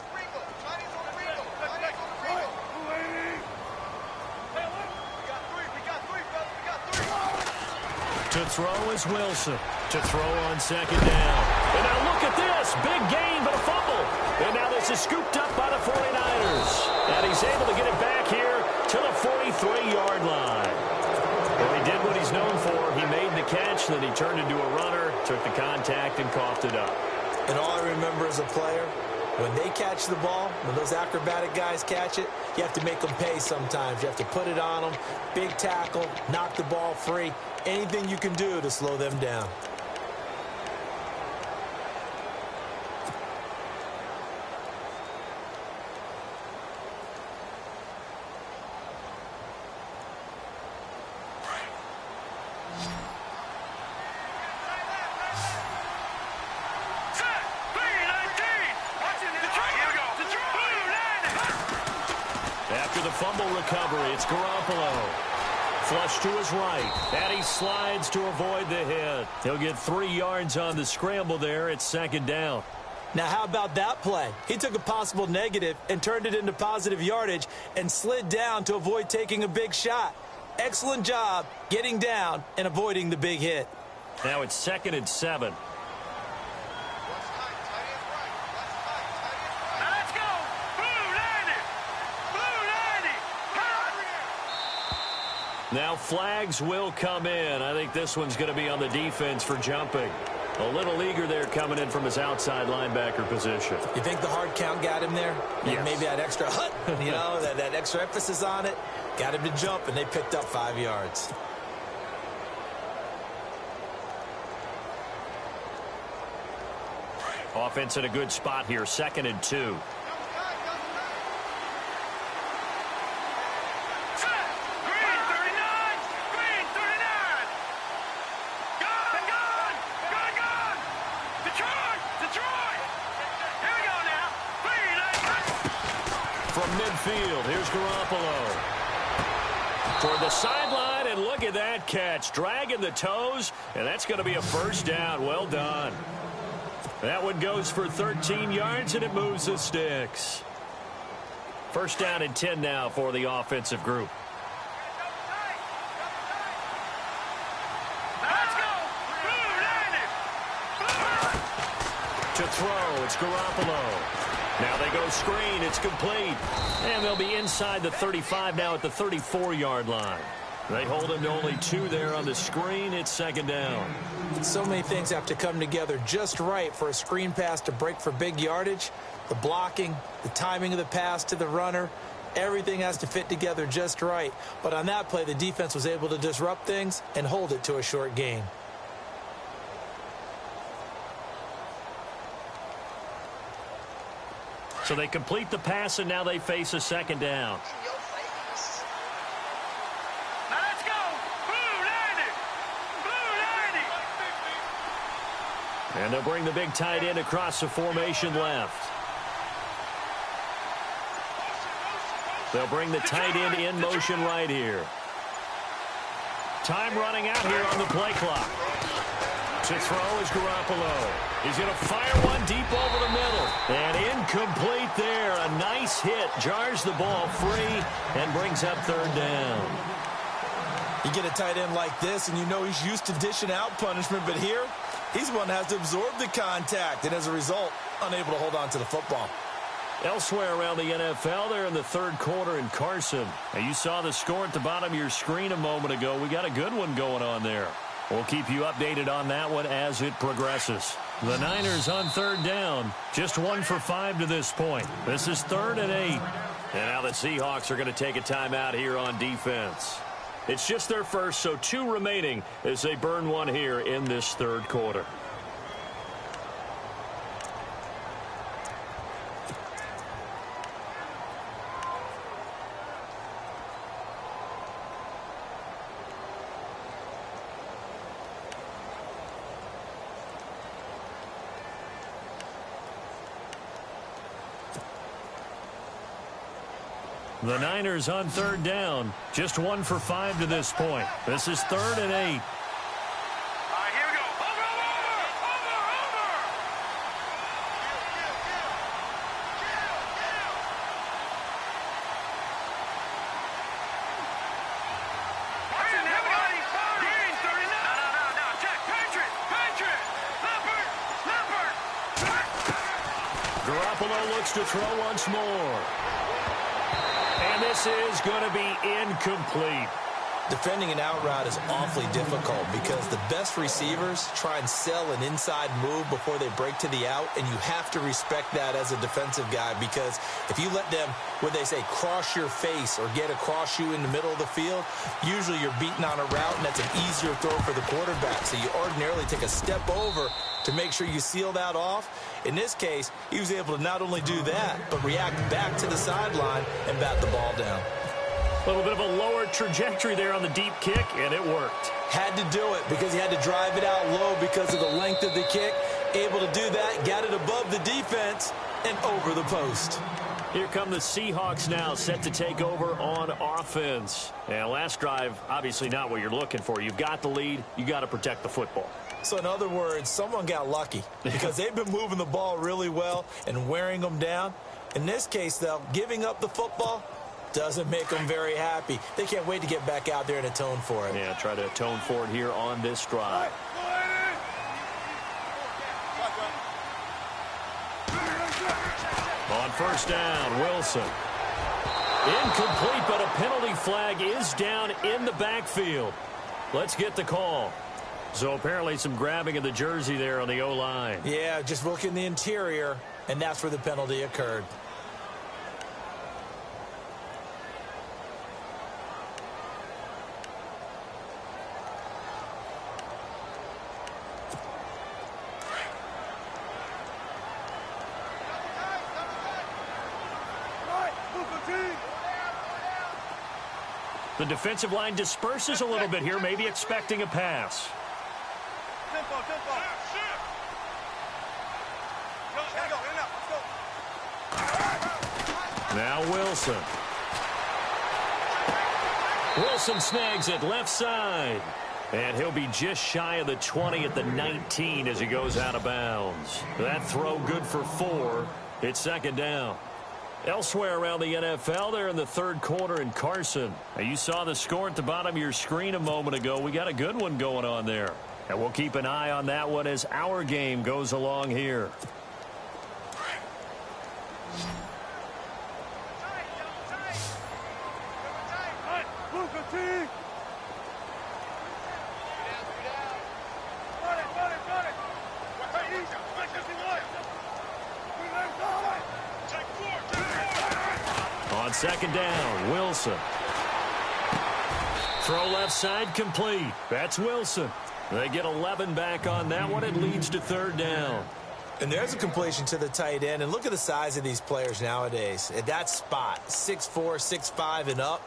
To throw is Wilson. To throw on second down. And now look at this. Big gain, but a fumble. And now this is scooped up by the 49ers. And he's able to get it back here to the 43-yard line. Well, he did what he's known for. He made the catch, then he turned into a runner, took the contact, and coughed it up. And all I remember as a player, when they catch the ball, when those acrobatic guys catch it, you have to make them pay sometimes. You have to put it on them, big tackle, knock the ball free, anything you can do to slow them down. After the fumble recovery, it's Garoppolo. Flush to his right, and he slides to avoid the hit. He'll get 3 yards on the scramble there. It's second down. Now, how about that play? He took a possible negative and turned it into positive yardage and slid down to avoid taking a big shot. Excellent job getting down and avoiding the big hit. Now it's 2nd and 7. Now flags will come in. I think this one's going to be on the defense for jumping. A little eager there coming in from his outside linebacker position. You think the hard count got him there? Yes. Maybe that extra that extra emphasis on it got him to jump, and they picked up 5 yards. Offense in a good spot here, 2nd and 2. Garoppolo. Toward the sideline, and look at that catch. Dragging the toes, and that's going to be a first down. Well done. That one goes for 13 yards, and it moves the sticks. First down and 10 now for the offensive group. Let's go. To throw, it's Garoppolo. Now they go screen. It's complete. And they'll be inside the 35 now at the 34-yard line. They hold him to only 2 there on the screen. It's second down. So many things have to come together just right for a screen pass to break for big yardage. The blocking, the timing of the pass to the runner, everything has to fit together just right. But on that play, the defense was able to disrupt things and hold it to a short gain. So they complete the pass, and now they face a second down. Now let's go. Blue 90. And they'll bring the big tight end across the formation left. They'll bring the tight end in motion right here. Time running out here on the play clock. To throw is Garoppolo. He's going to fire one deep over the middle. And incomplete there. A nice hit. Jars the ball free and brings up third down. You get a tight end like this, and you know he's used to dishing out punishment. But here, he's one that has to absorb the contact. And as a result, unable to hold on to the football. Elsewhere around the NFL, they're in the third quarter in Carson. Now, you saw the score at the bottom of your screen a moment ago. We got a good one going on there. We'll keep you updated on that one as it progresses. The Niners on third down. Just 1 for 5 to this point. This is 3rd and 8. And now the Seahawks are going to take a timeout here on defense. It's just their first, so 2 remaining as they burn one here in this third quarter. The Niners on third down. Just 1 for 5 to this point. This is 3rd and 8. All right, here we go. Over. Watching everybody. Green 39. No. Check. Patriot. Leopard. Garoppolo looks to throw once more. And this is going to be incomplete. Defending an out route is awfully difficult because the best receivers try and sell an inside move before they break to the out, and you have to respect that as a defensive guy, because if you let them, what they say, cross your face or get across you in the middle of the field, usually you're beating on a route, and that's an easier throw for the quarterback. So you ordinarily take a step over to make sure you seal that off. In this case, he was able to not only do that, but react back to the sideline and bat the ball down. A little bit of a lower trajectory there on the deep kick, and it worked. Had to do it because he had to drive it out low because of the length of the kick. Able to do that, got it above the defense and over the post. Here come the Seahawks now, set to take over on offense. And last drive, obviously not what you're looking for. You've got the lead. You got to protect the football. So in other words, someone got lucky because they've been moving the ball really well and wearing them down. In this case, though, giving up the football doesn't make them very happy. They can't wait to get back out there and atone for it. Yeah, try to atone for it here on this drive. On first down, Wilson. Incomplete, but a penalty flag is down in the backfield. Let's get the call. So apparently some grabbing of the jersey there on the O-line. Yeah, just look in the interior, and that's where the penalty occurred. The defensive line disperses a little bit here, maybe expecting a pass. Now Wilson. Wilson snags it left side. And he'll be just shy of the 20 at the 19 as he goes out of bounds. That throw good for 4. It's second down. Elsewhere around the NFL, they're in the third quarter in Carson. Now, you saw the score at the bottom of your screen a moment ago. We got a good one going on there. And we'll keep an eye on that one as our game goes along here. On second down, Wilson. Throw left side complete. That's Wilson. They get 11 back on that one. It leads to third down. And there's a completion to the tight end. And look at the size of these players nowadays. At that spot, 6'4", 6'5", and up.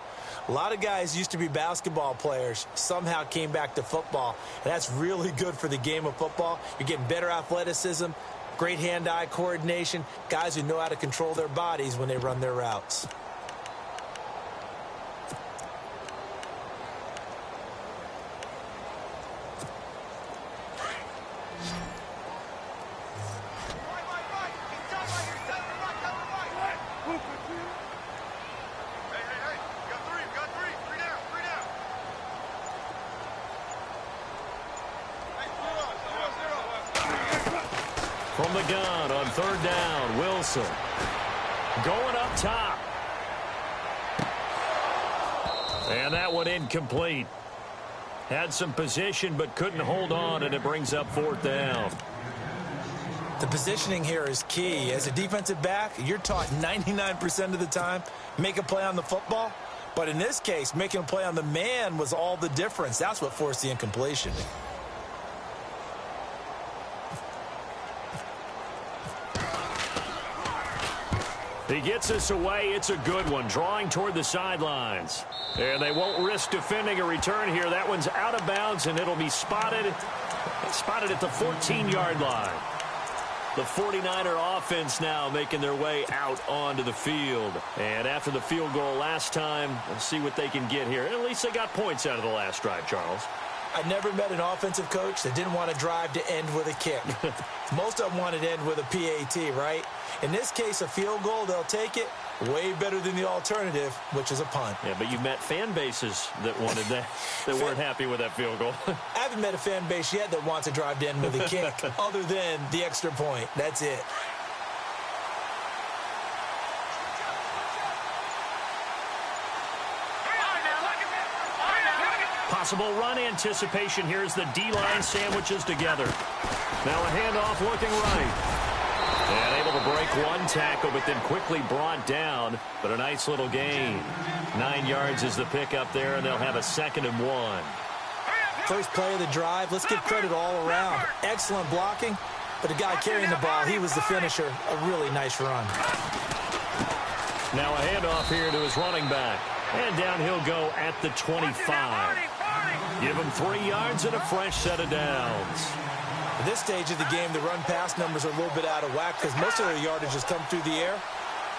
A lot of guys used to be basketball players, somehow came back to football. And that's really good for the game of football. You're getting better athleticism, great hand-eye coordination, guys who know how to control their bodies when they run their routes. From the gun on third down, Wilson. Going up top. And that one incomplete. Had some position but couldn't hold on, and it brings up fourth down. The positioning here is key. As a defensive back, you're taught 99% of the time, make a play on the football. But in this case, making a play on the man was all the difference. That's what forced the incompletion. He gets us away. It's a good one, drawing toward the sidelines. And they won't risk defending a return here. That one's out of bounds, and it'll be spotted at the 14-yard line. The 49er offense now making their way out onto the field. And after the field goal last time, let's see what they can get here. At least they got points out of the last drive, Charles. I never met an offensive coach that didn't want to drive to end with a kick. Most of them wanted to end with a PAT, right? In this case, a field goal, they'll take it. Way better than the alternative, which is a punt. Yeah, but you've met fan bases that wanted that, that weren't happy with that field goal. I haven't met a fan base yet that wants to drive to end with a kick, other than the extra point. That's it. Possible run anticipation here as the D-line sandwiches together. Now a handoff looking right. And able to break one tackle, but then quickly brought down. But a nice little gain. 9 yards is the pickup there, and they'll have a 2nd and 1. First play of the drive. Let's give credit all around. Excellent blocking, but the guy carrying the ball, he was the finisher. A really nice run. Now a handoff here to his running back. And down he'll go at the 25. Give him 3 yards and a fresh set of downs. At this stage of the game, the run-pass numbers are a little bit out of whack because most of their yardage has come through the air.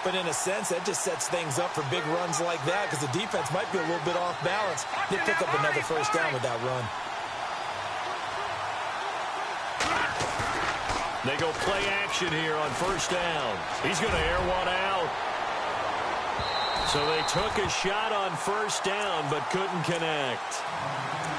But in a sense, that just sets things up for big runs like that because the defense might be a little bit off balance. They pick up another first down with that run. They go play action here on first down. He's going to air one out. So they took a shot on first down but couldn't connect.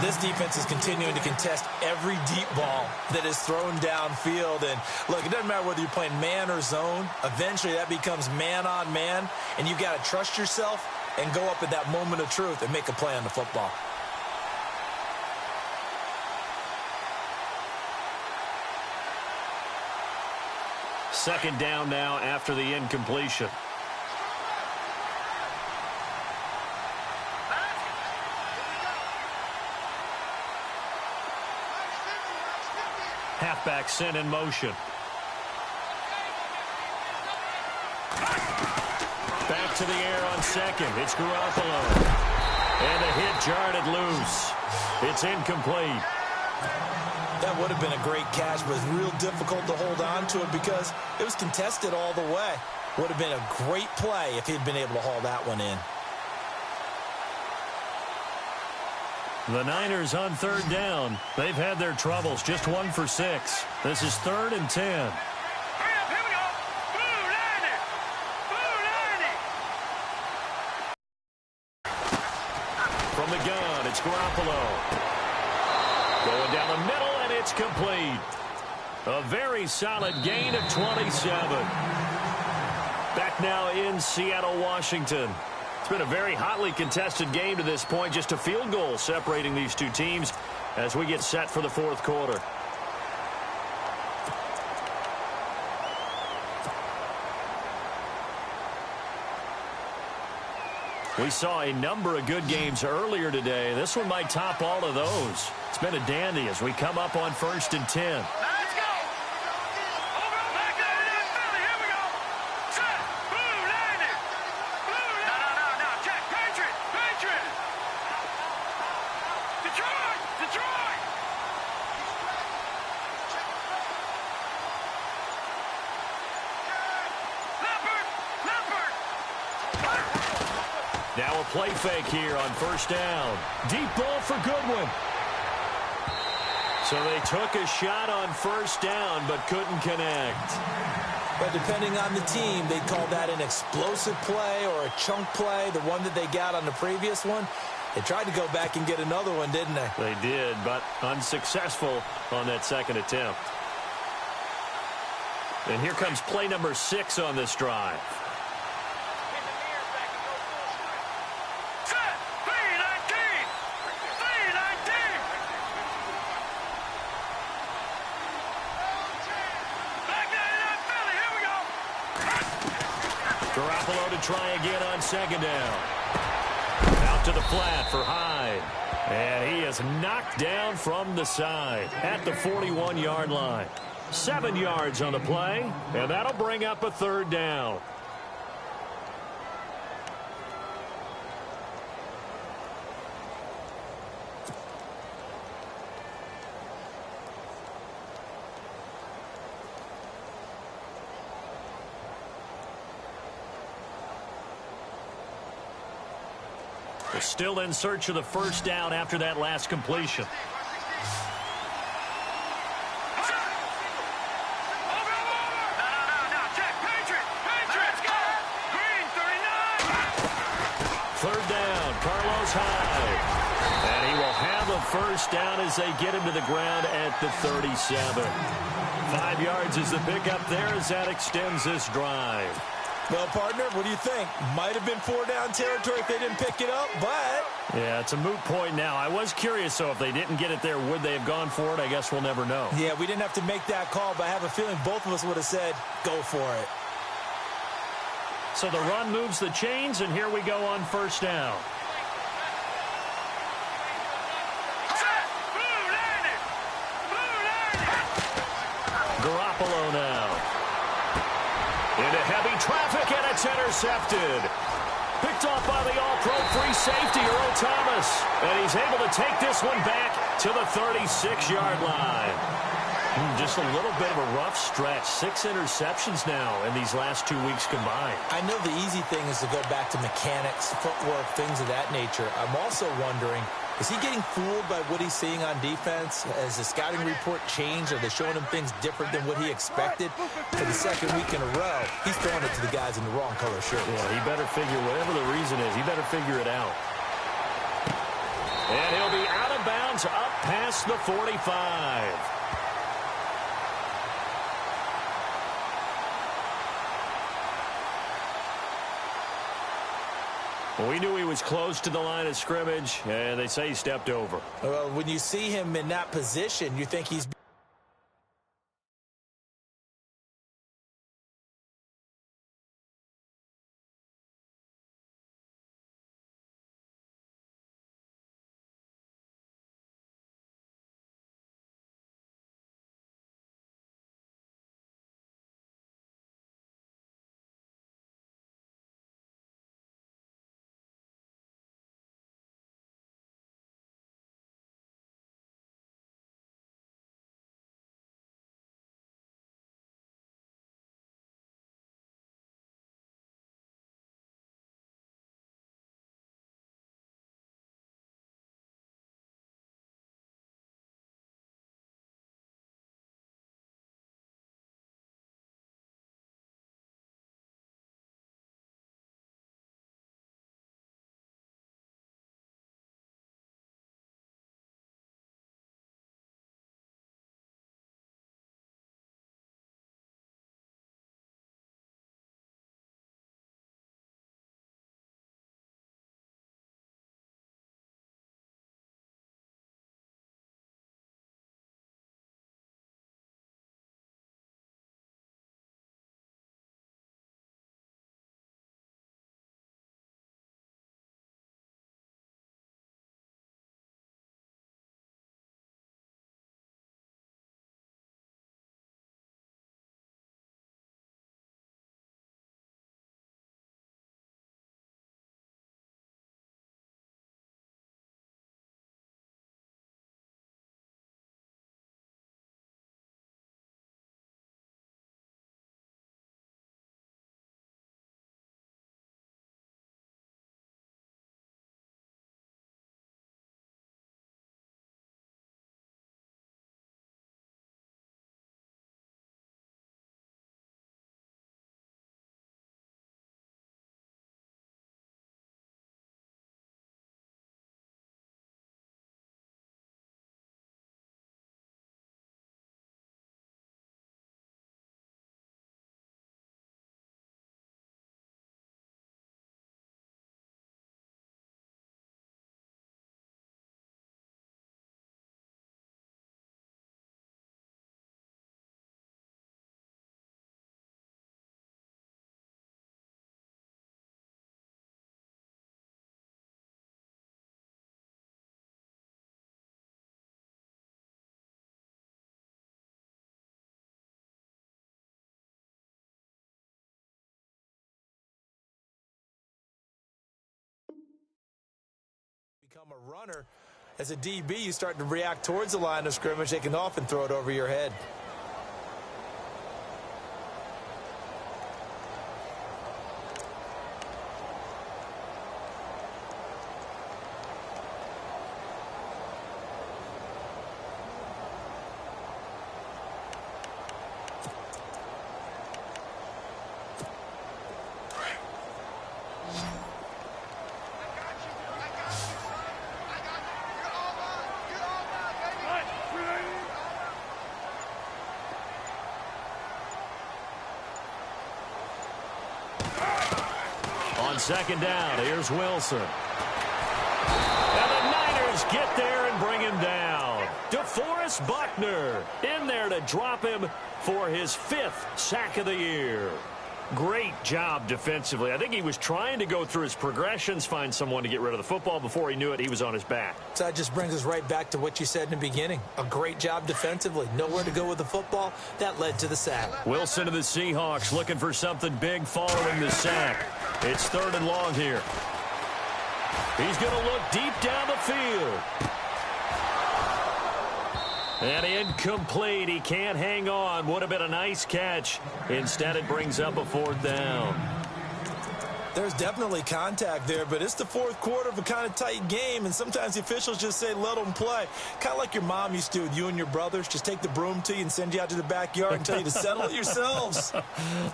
This defense is continuing to contest every deep ball that is thrown downfield. And, look, it doesn't matter whether you're playing man or zone. Eventually, that becomes man-on-man, and you've got to trust yourself and go up at that moment of truth and make a play on the football. Second down now after the incompletion. Halfback sent in motion. Back to the air on second. It's Garoppolo. And the hit jarred it loose. It's incomplete. That would have been a great catch, but it was real difficult to hold on to it because it was contested all the way. Would have been a great play if he'd been able to haul that one in. The Niners on third down. They've had their troubles, just 1 for 6. This is 3rd and 10. Hurry up, here we go. Boo, Niners. Boo, Niners. From the gun, it's Garoppolo. Going down the middle, and it's complete. A very solid gain of 27. Back now in Seattle, Washington. It's been a very hotly contested game to this point. Just a field goal separating these two teams as we get set for the 4th quarter. We saw a number of good games earlier today. This one might top all of those. It's been a dandy as we come up on 1st and 10. Let's go. Over, back there in Philly. Here we go. Set. Boo, Niners. Boo, no. Check. Patriot. Detroit. Leopard. Now a play fake here on 1st down. Deep ball for Goodwin. So they took a shot on 1st down but couldn't connect. But depending on the team, they'd call that an explosive play or a chunk play, the one that they got on the previous one. They tried to go back and get another one, didn't they? They did, but unsuccessful on that 2nd attempt. And here comes play number 6 on this drive. Set. 319. Back there in Philly. Here we go. Garoppolo to try again on 2nd down. Out to the flat for Hyde. And he is knocked down from the side at the 41-yard line. 7 yards on the play, and that'll bring up a 3rd down. They're still in search of the 1st down after that last completion. No. Check. Patriot. Let's go. Green, 39. 3rd down, Carlos Hyde. And he will have a 1st down as they get him to the ground at the 37. 5 yards is the pickup there as that extends this drive. Well, partner, what do you think? Might have been 4-down territory if they didn't pick it up, but... Yeah, it's a moot point now. I was curious, though, if they didn't get it there, would they have gone for it? I guess we'll never know. Yeah, we didn't have to make that call, but I have a feeling both of us would have said, go for it. So the run moves the chains, and here we go on 1st down. Set. Blue Niners. Garoppolo now. Into heavy traffic, and it's intercepted. Picked off by the all-pro free safety, Earl Thomas. And he's able to take this one back to the 36-yard line. Just a little bit of a rough stretch. 6 interceptions now in these last 2 weeks combined. I know the easy thing is to go back to mechanics, footwork, things of that nature. I'm also wondering, is he getting fooled by what he's seeing on defense? Has the scouting report changed? Are they showing him things different than what he expected? For the 2nd week in a row, he's throwing it to the guys in the wrong color shirts. Yeah, he better figure, whatever the reason is, he better figure it out. And he'll be out of bounds up past the 45. We knew he was close to the line of scrimmage, and they say he stepped over. Well, when you see him in that position, you think he's become a runner. As a DB, you start to react towards the line of scrimmage. They can often throw it over your head. On second down, here's Wilson. And the Niners get there and bring him down. DeForest Buckner in there to drop him for his 5th sack of the year. Great job defensively. I think he was trying to go through his progressions, find someone to get rid of the football. Before he knew it, he was on his back. So that just brings us right back to what you said in the beginning. A great job defensively. Nowhere to go with the football. That led to the sack. Wilson to the Seahawks looking for something big following the sack. It's 3rd and long here. He's going to look deep down the field. And incomplete. He can't hang on. Would have been a nice catch. Instead, it brings up a 4th down. There's definitely contact there, but it's the 4th quarter of a kind of tight game, and sometimes the officials just say, let them play. Kind of like your mom used to with you and your brothers. Just take the broom to you and send you out to the backyard and tell you to settle it yourselves.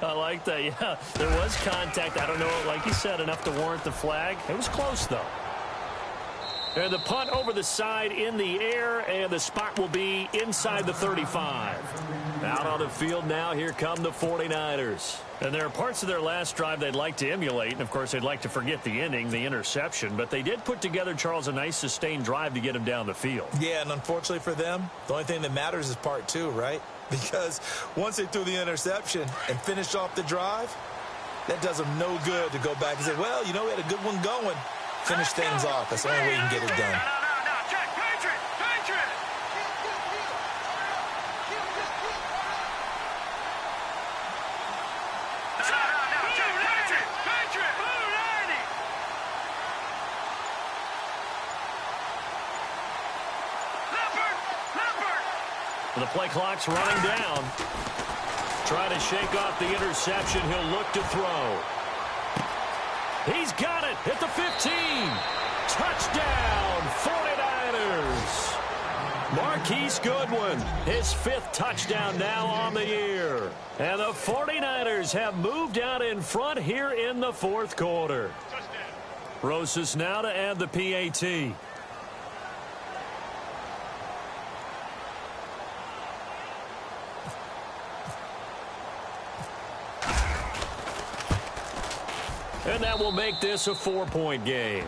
I like that, yeah. There was contact. I don't know, like you said, enough to warrant the flag. It was close, though. And the punt over the side in the air, and the spot will be inside the 35. Out on the field now, here come the 49ers. And there are parts of their last drive they'd like to emulate, and of course they'd like to forget the ending, the interception, but they did put together, Charles, a nice sustained drive to get him down the field. Yeah, and unfortunately for them, the only thing that matters is part 2, right? Because once they threw the interception and finished off the drive, that does them no good to go back and say, well, you know, we had a good one going. Finish things off. That's the only way you can get it done. No, check, Patriot. The play clock's running down. Trying to shake off the interception. He'll look to throw. He's got it at the 15. Touchdown, 49ers. Marquise Goodwin, his 5th touchdown now on the year. And the 49ers have moved out in front here in the 4th quarter. Rosas now to add the PAT. And that will make this a 4-point game.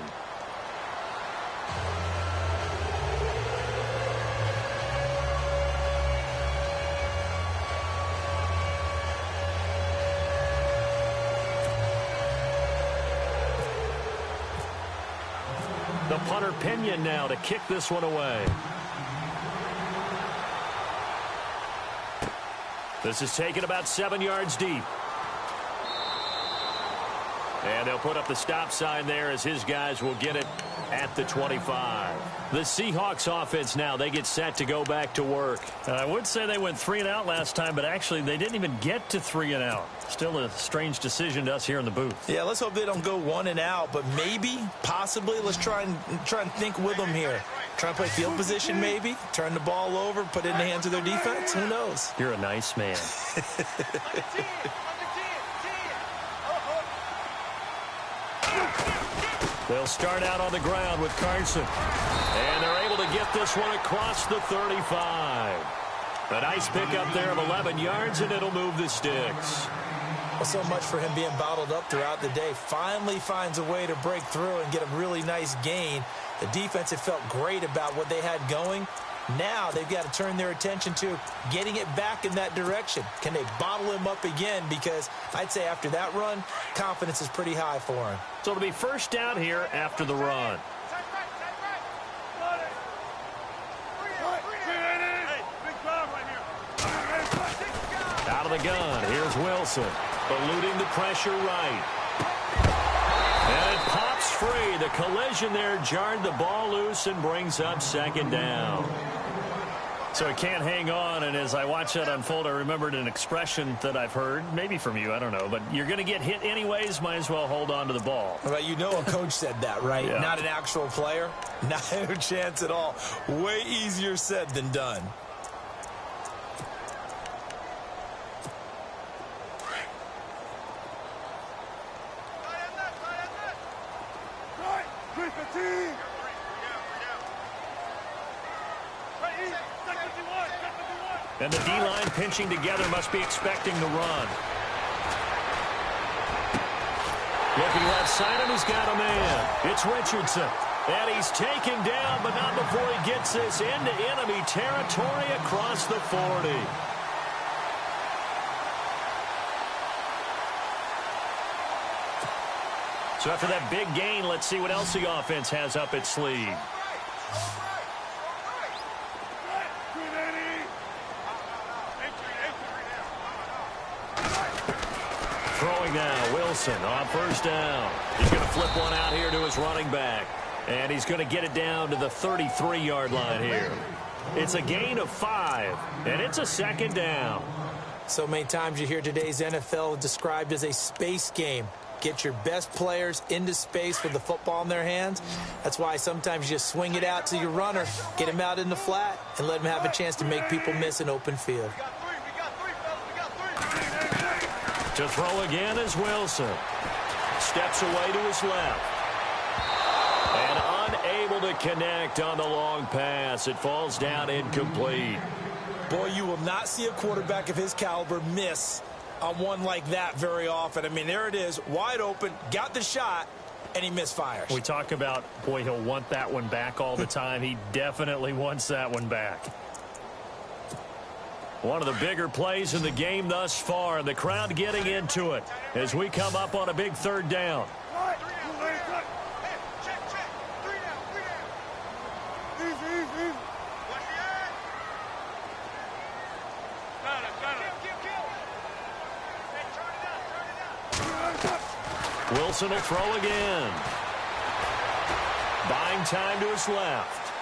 The punter Pinion now to kick this one away. This is taken about 7 yards deep. And they'll put up the stop sign there as his guys will get it at the 25. The Seahawks offense now, they get set to go back to work. I would say they went 3 and out last time, but actually they didn't even get to 3 and out. Still a strange decision to us here in the booth. Yeah, let's hope they don't go 1 and out, but maybe, possibly, let's try and think with them here. Try and play field position maybe, turn the ball over, put it in the hands of their defense. Who knows? You're a nice man. They'll start out on the ground with Carson. And they're able to get this one across the 35. A nice pickup there of 11 yards, and it'll move the sticks. Well, so much for him being bottled up throughout the day. Finally finds a way to break through and get a really nice gain. The defense had felt great about what they had going. Now they've got to turn their attention to getting it back in that direction. Can they bottle him up again? Because I'd say after that run, confidence is pretty high for him. So it'll be first down here after the run. Out of the gun, here's Wilson. Eluding the pressure right. And it pops free. The collision there jarred the ball loose and brings up second down. So it can't hang on, and as I watch that unfold, I remembered an expression that I've heard, maybe from you, I don't know, but you're going to get hit anyways, might as well hold on to the ball. Well, you know a coach said that, right? Yeah. Not an actual player. Not a chance at all. Way easier said than done. And the D-line pinching together must be expecting the run. Looking left side, and he's got a man. It's Richardson. And he's taken down, but not before he gets this into enemy territory across the 40. So after that big gain, let's see what else the offense has up its sleeve. Throwing now, Wilson on first down. He's going to flip one out here to his running back. And he's going to get it down to the 33-yard line here. It's a gain of 5, and it's a second down. So many times you hear today's NFL described as a space game. Get your best players into space with the football in their hands. That's why sometimes you just swing it out to your runner, get him out in the flat, and let him have a chance to make people miss an open field. To throw again is Wilson. Steps away to his left. And unable to connect on the long pass. It falls down incomplete. Boy, you will not see a quarterback of his caliber miss on one like that very often. I mean, there it is, wide open, got the shot, and he misfires. We talk about, boy, he'll want that one back all the time. He definitely wants that one back. One of the bigger plays in the game thus far. The crowd getting into it as we come up on a big third down. Wilson will throw again. Buying time to his left.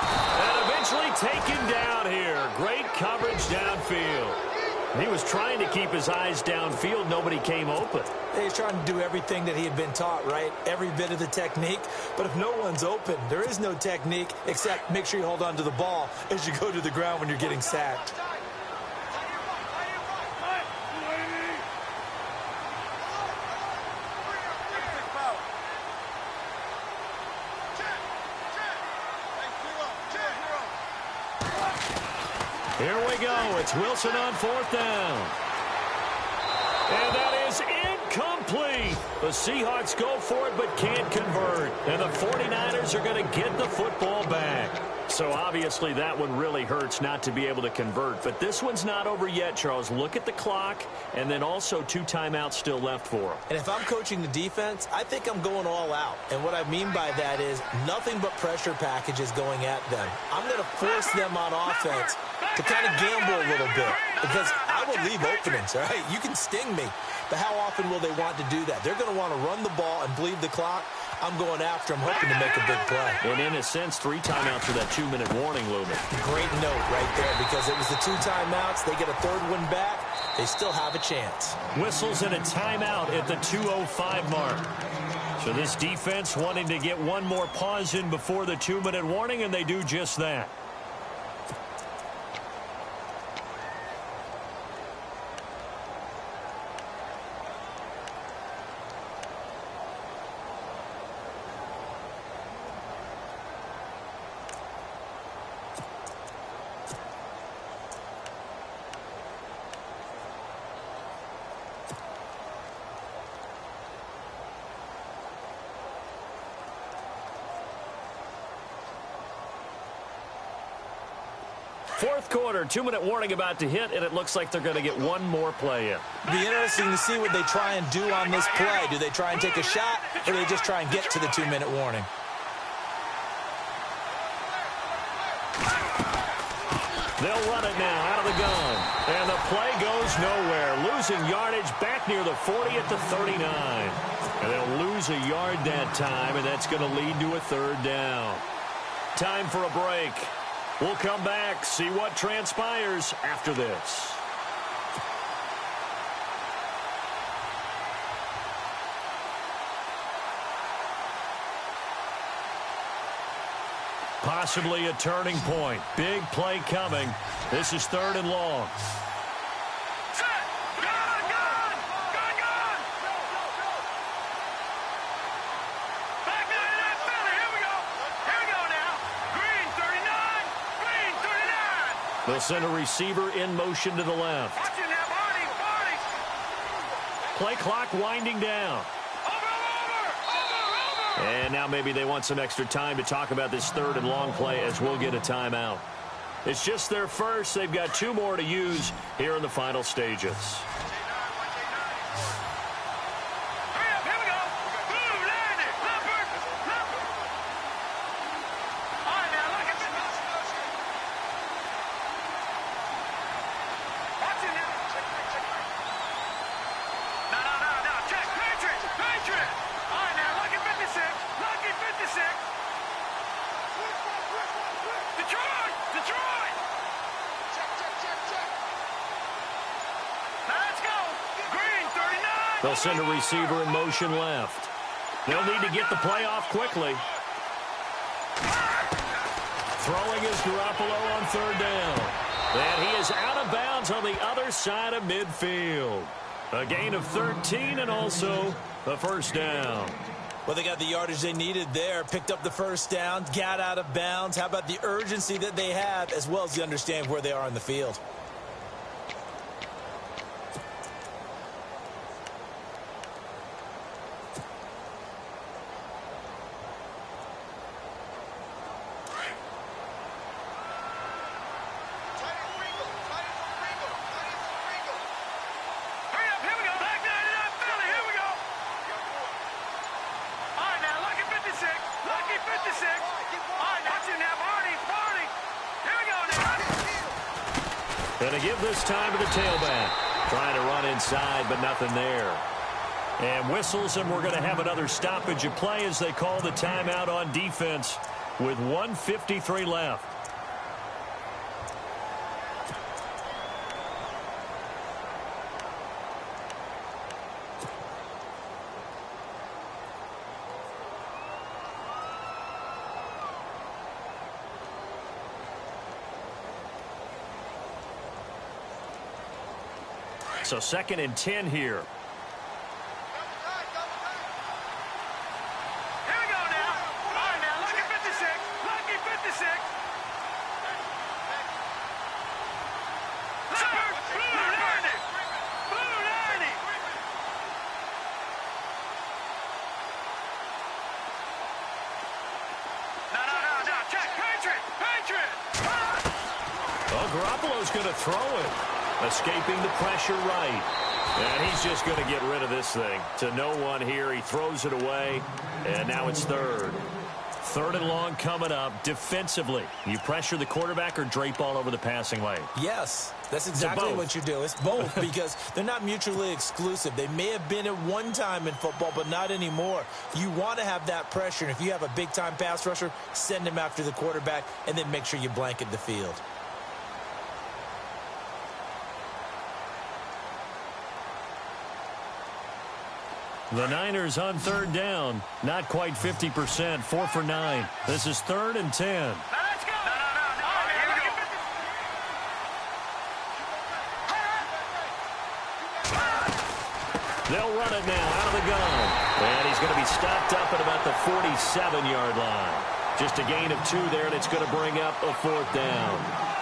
And eventually taken down here. Great coverage downfield. He was trying to keep his eyes downfield. Nobody came open. He's trying to do everything that he had been taught, right? Every bit of the technique. But if no one's open, there is no technique except make sure you hold on to the ball as you go to the ground when you're getting sacked. Here we go. It's Wilson on fourth down. And that is incomplete. The Seahawks go for it but can't convert. And the 49ers are going to get the football back. So obviously that one really hurts not to be able to convert. But this one's not over yet, Charles. Look at the clock, and then also 2 timeouts still left for them. And if I'm coaching the defense, I think I'm going all out. And what I mean by that is nothing but pressure packages going at them. I'm going to force them on offense to kind of gamble a little bit because I will leave openings, all right? You can sting me, but how often will they want to do that? They're going to want to run the ball and bleed the clock. I'm going after them, hoping to make a big play. And in a sense, 3 timeouts for that 2-minute warning looming. Great note right there because it was the 2 timeouts. They get a third one back. They still have a chance. Whistles and a timeout at the 2:05 mark. So this defense wanting to get one more pause in before the 2-minute warning, and they do just that. Fourth quarter, 2-minute warning about to hit, and it looks like they're going to get one more play in. Be interesting to see what they try and do on this play. Do they try and take a shot, or do they just try and get to the 2-minute warning? They'll run it now out of the gun. And the play goes nowhere. losing yardage back near the 40 at the 39. And they'll lose a yard that time, and that's going to lead to a third down. Time for a break. We'll come back, see what transpires after this. Possibly a turning point. Big play coming. This is 3rd and long. They'll send a receiver in motion to the left. Play clock winding down. And now maybe they want some extra time to talk about this 3rd and long play as we'll get a timeout. It's just their first. They've got 2 more to use here in the final stages. They'll send a receiver in motion left. They'll need to get the play off quickly. Throwing is Garoppolo on 3rd down. And he is out of bounds on the other side of midfield. A gain of 13 and also the first down. Well, they got the yardage they needed there, picked up the first down, got out of bounds. How about the urgency that they have, as well as the understanding where they are on the field? Going to give this time to the tailback. Trying to run inside, but nothing there. And whistles, and we're going to have another stoppage of play as they call the timeout on defense with 1:53 left. So 2nd and 10 here. Well, Garoppolo's going to throw it. Escaping the pressure right. And he's just going to get rid of this thing. To no one here. He throws it away. And now it's 3rd. 3rd and long coming up. Defensively, you pressure the quarterback or drape all over the passing lane? Yes, that's exactly what you do. It's both because they're not mutually exclusive. They may have been at one time in football, but not anymore. You want to have that pressure. And if you have a big-time pass rusher, send him after the quarterback and then make sure you blanket the field. The Niners on 3rd down. Not quite 50%. 4 for 9. This is 3rd and 10. They'll run it now out of the gun. And he's going to be stopped up at about the 47-yard line. Just a gain of 2 there, and it's going to bring up a 4th down.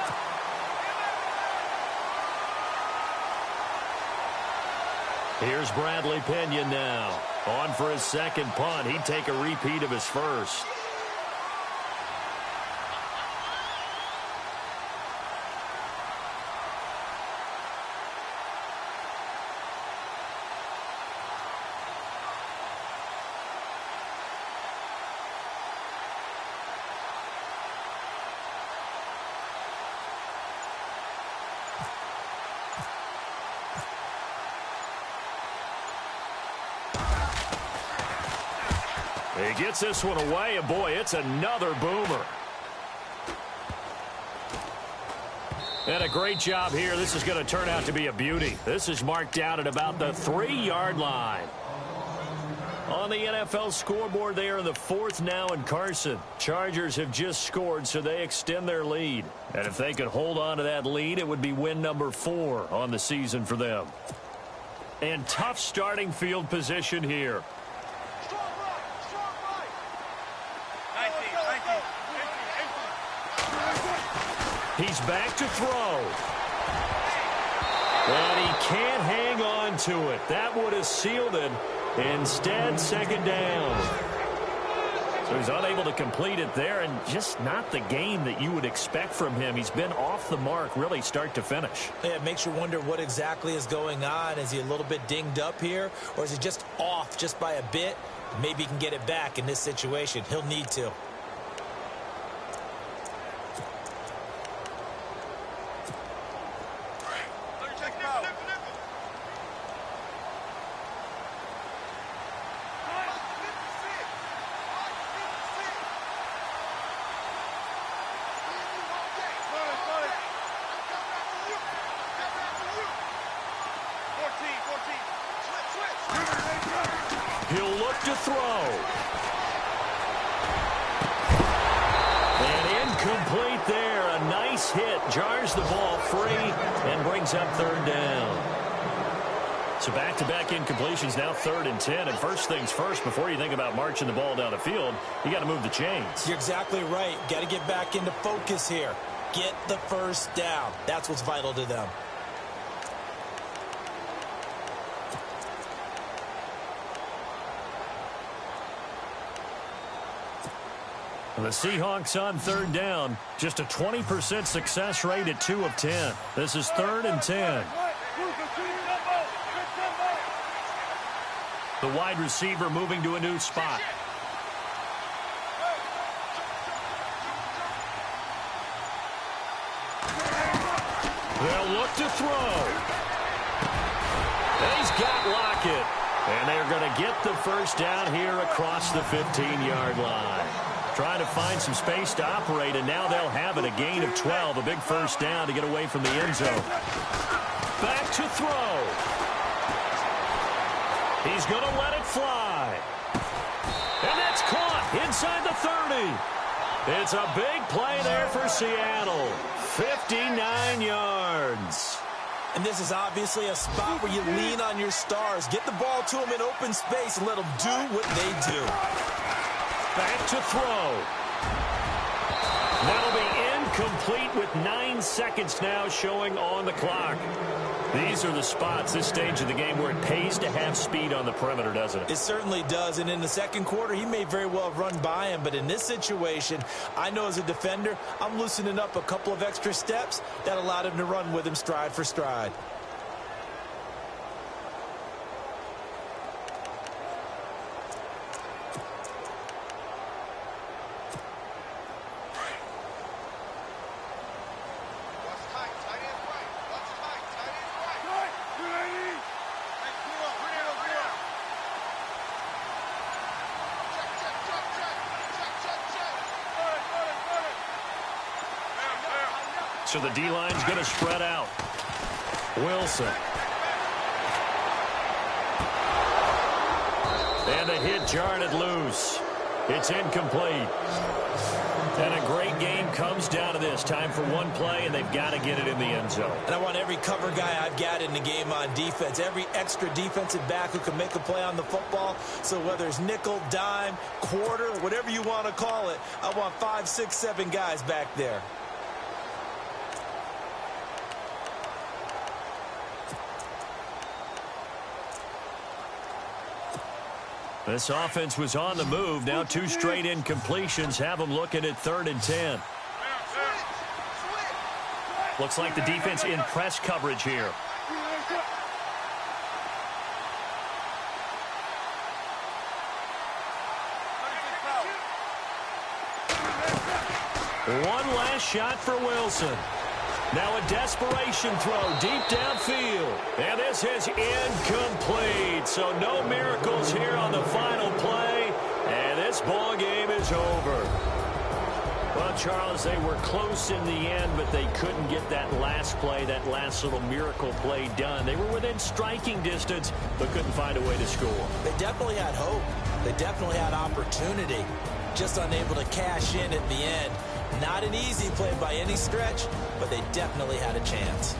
Here's Bradley Pinion now. On for his 2nd punt. He'd take a repeat of his first. He gets this one away, and boy, it's another boomer. And a great job here. This is going to turn out to be a beauty. This is marked out at about the 3-yard line. On the NFL scoreboard there in the 4th now in Carson. Chargers have just scored, so they extend their lead. And if they could hold on to that lead, it would be win number 4 on the season for them. And tough starting field position here. He's back to throw. And he can't hang on to it. That would have sealed it. Instead, second down. So he's unable to complete it there, and just not the game that you would expect from him. He's been off the mark really start to finish. Yeah, it makes you wonder what exactly is going on. Is he a little bit dinged up here, or is he just off just by a bit? Maybe he can get it back in this situation. He'll need to. He'll look to throw. And incomplete there. A nice hit. Jars the ball free and brings up third down. So back-to-back incompletions, now 3rd and 10. And first things first, before you think about marching the ball down the field, you got to move the chains. You're exactly right. Got to get back into focus here. Get the first down. That's what's vital to them. The Seahawks on 3rd down. Just a 20% success rate at 2 of 10. This is 3rd and 10. The wide receiver moving to a new spot. They'll look to throw. And he's got Lockett. And they're going to get the first down here across the 15-yard line. Trying to find some space to operate, and now they'll have it. A gain of 12, a big first down to get away from the end zone. Back to throw. He's going to let it fly. And that's caught inside the 30. It's a big play there for Seattle. 59 yards. And this is obviously a spot where you lean on your stars. Get the ball to them in open space and let them do what they do. Back to throw. That'll be incomplete with 9 seconds now showing on the clock. These are the spots, this stage of the game, where it pays to have speed on the perimeter, doesn't it? It certainly does. And in the second quarter, he may very well have run by him. But in this situation, I know as a defender, I'm loosening up a couple of extra steps that allowed him to run with him stride for stride. So the D-line's going to spread out. Wilson. And the hit jarred it loose. It's incomplete. And a great game comes down to this. Time for one play, and they've got to get it in the end zone. And I want every cover guy I've got in the game on defense. Every extra defensive back who can make a play on the football. So whether it's nickel, dime, quarter, whatever you want to call it, I want 5, 6, 7 guys back there. This offense was on the move. Now 2 straight incompletions have them looking at 3rd and 10. Looks like the defense in press coverage here. One last shot for Wilson. Now a desperation throw deep downfield. And this is incomplete. So no miracles here on the final play. And this this ball game is over. Well, Charles, they were close in the end, but they couldn't get that last play, that last little miracle play done. They were within striking distance, but couldn't find a way to score. They definitely had hope. They definitely had opportunity. Just unable to cash in at the end. Not an easy play by any stretch, but they definitely had a chance.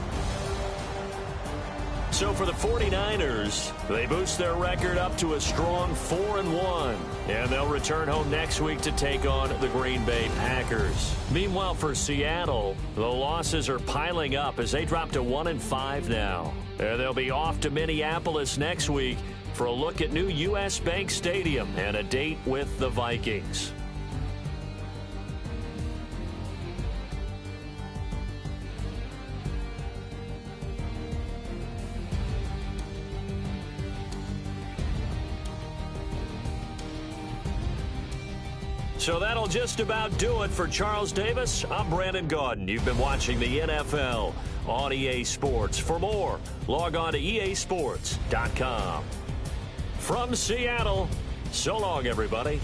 So for the 49ers, they boost their record up to a strong 4-1. And they'll return home next week to take on the Green Bay Packers. Meanwhile, for Seattle, the losses are piling up as they drop to 1-5 now. And they'll be off to Minneapolis next week for a look at new U.S. Bank Stadium and a date with the Vikings. So that'll just about do it for Charles Davis. I'm Brandon Gaudin. You've been watching the NFL on EA Sports. For more, log on to easports.com. From Seattle, so long, everybody.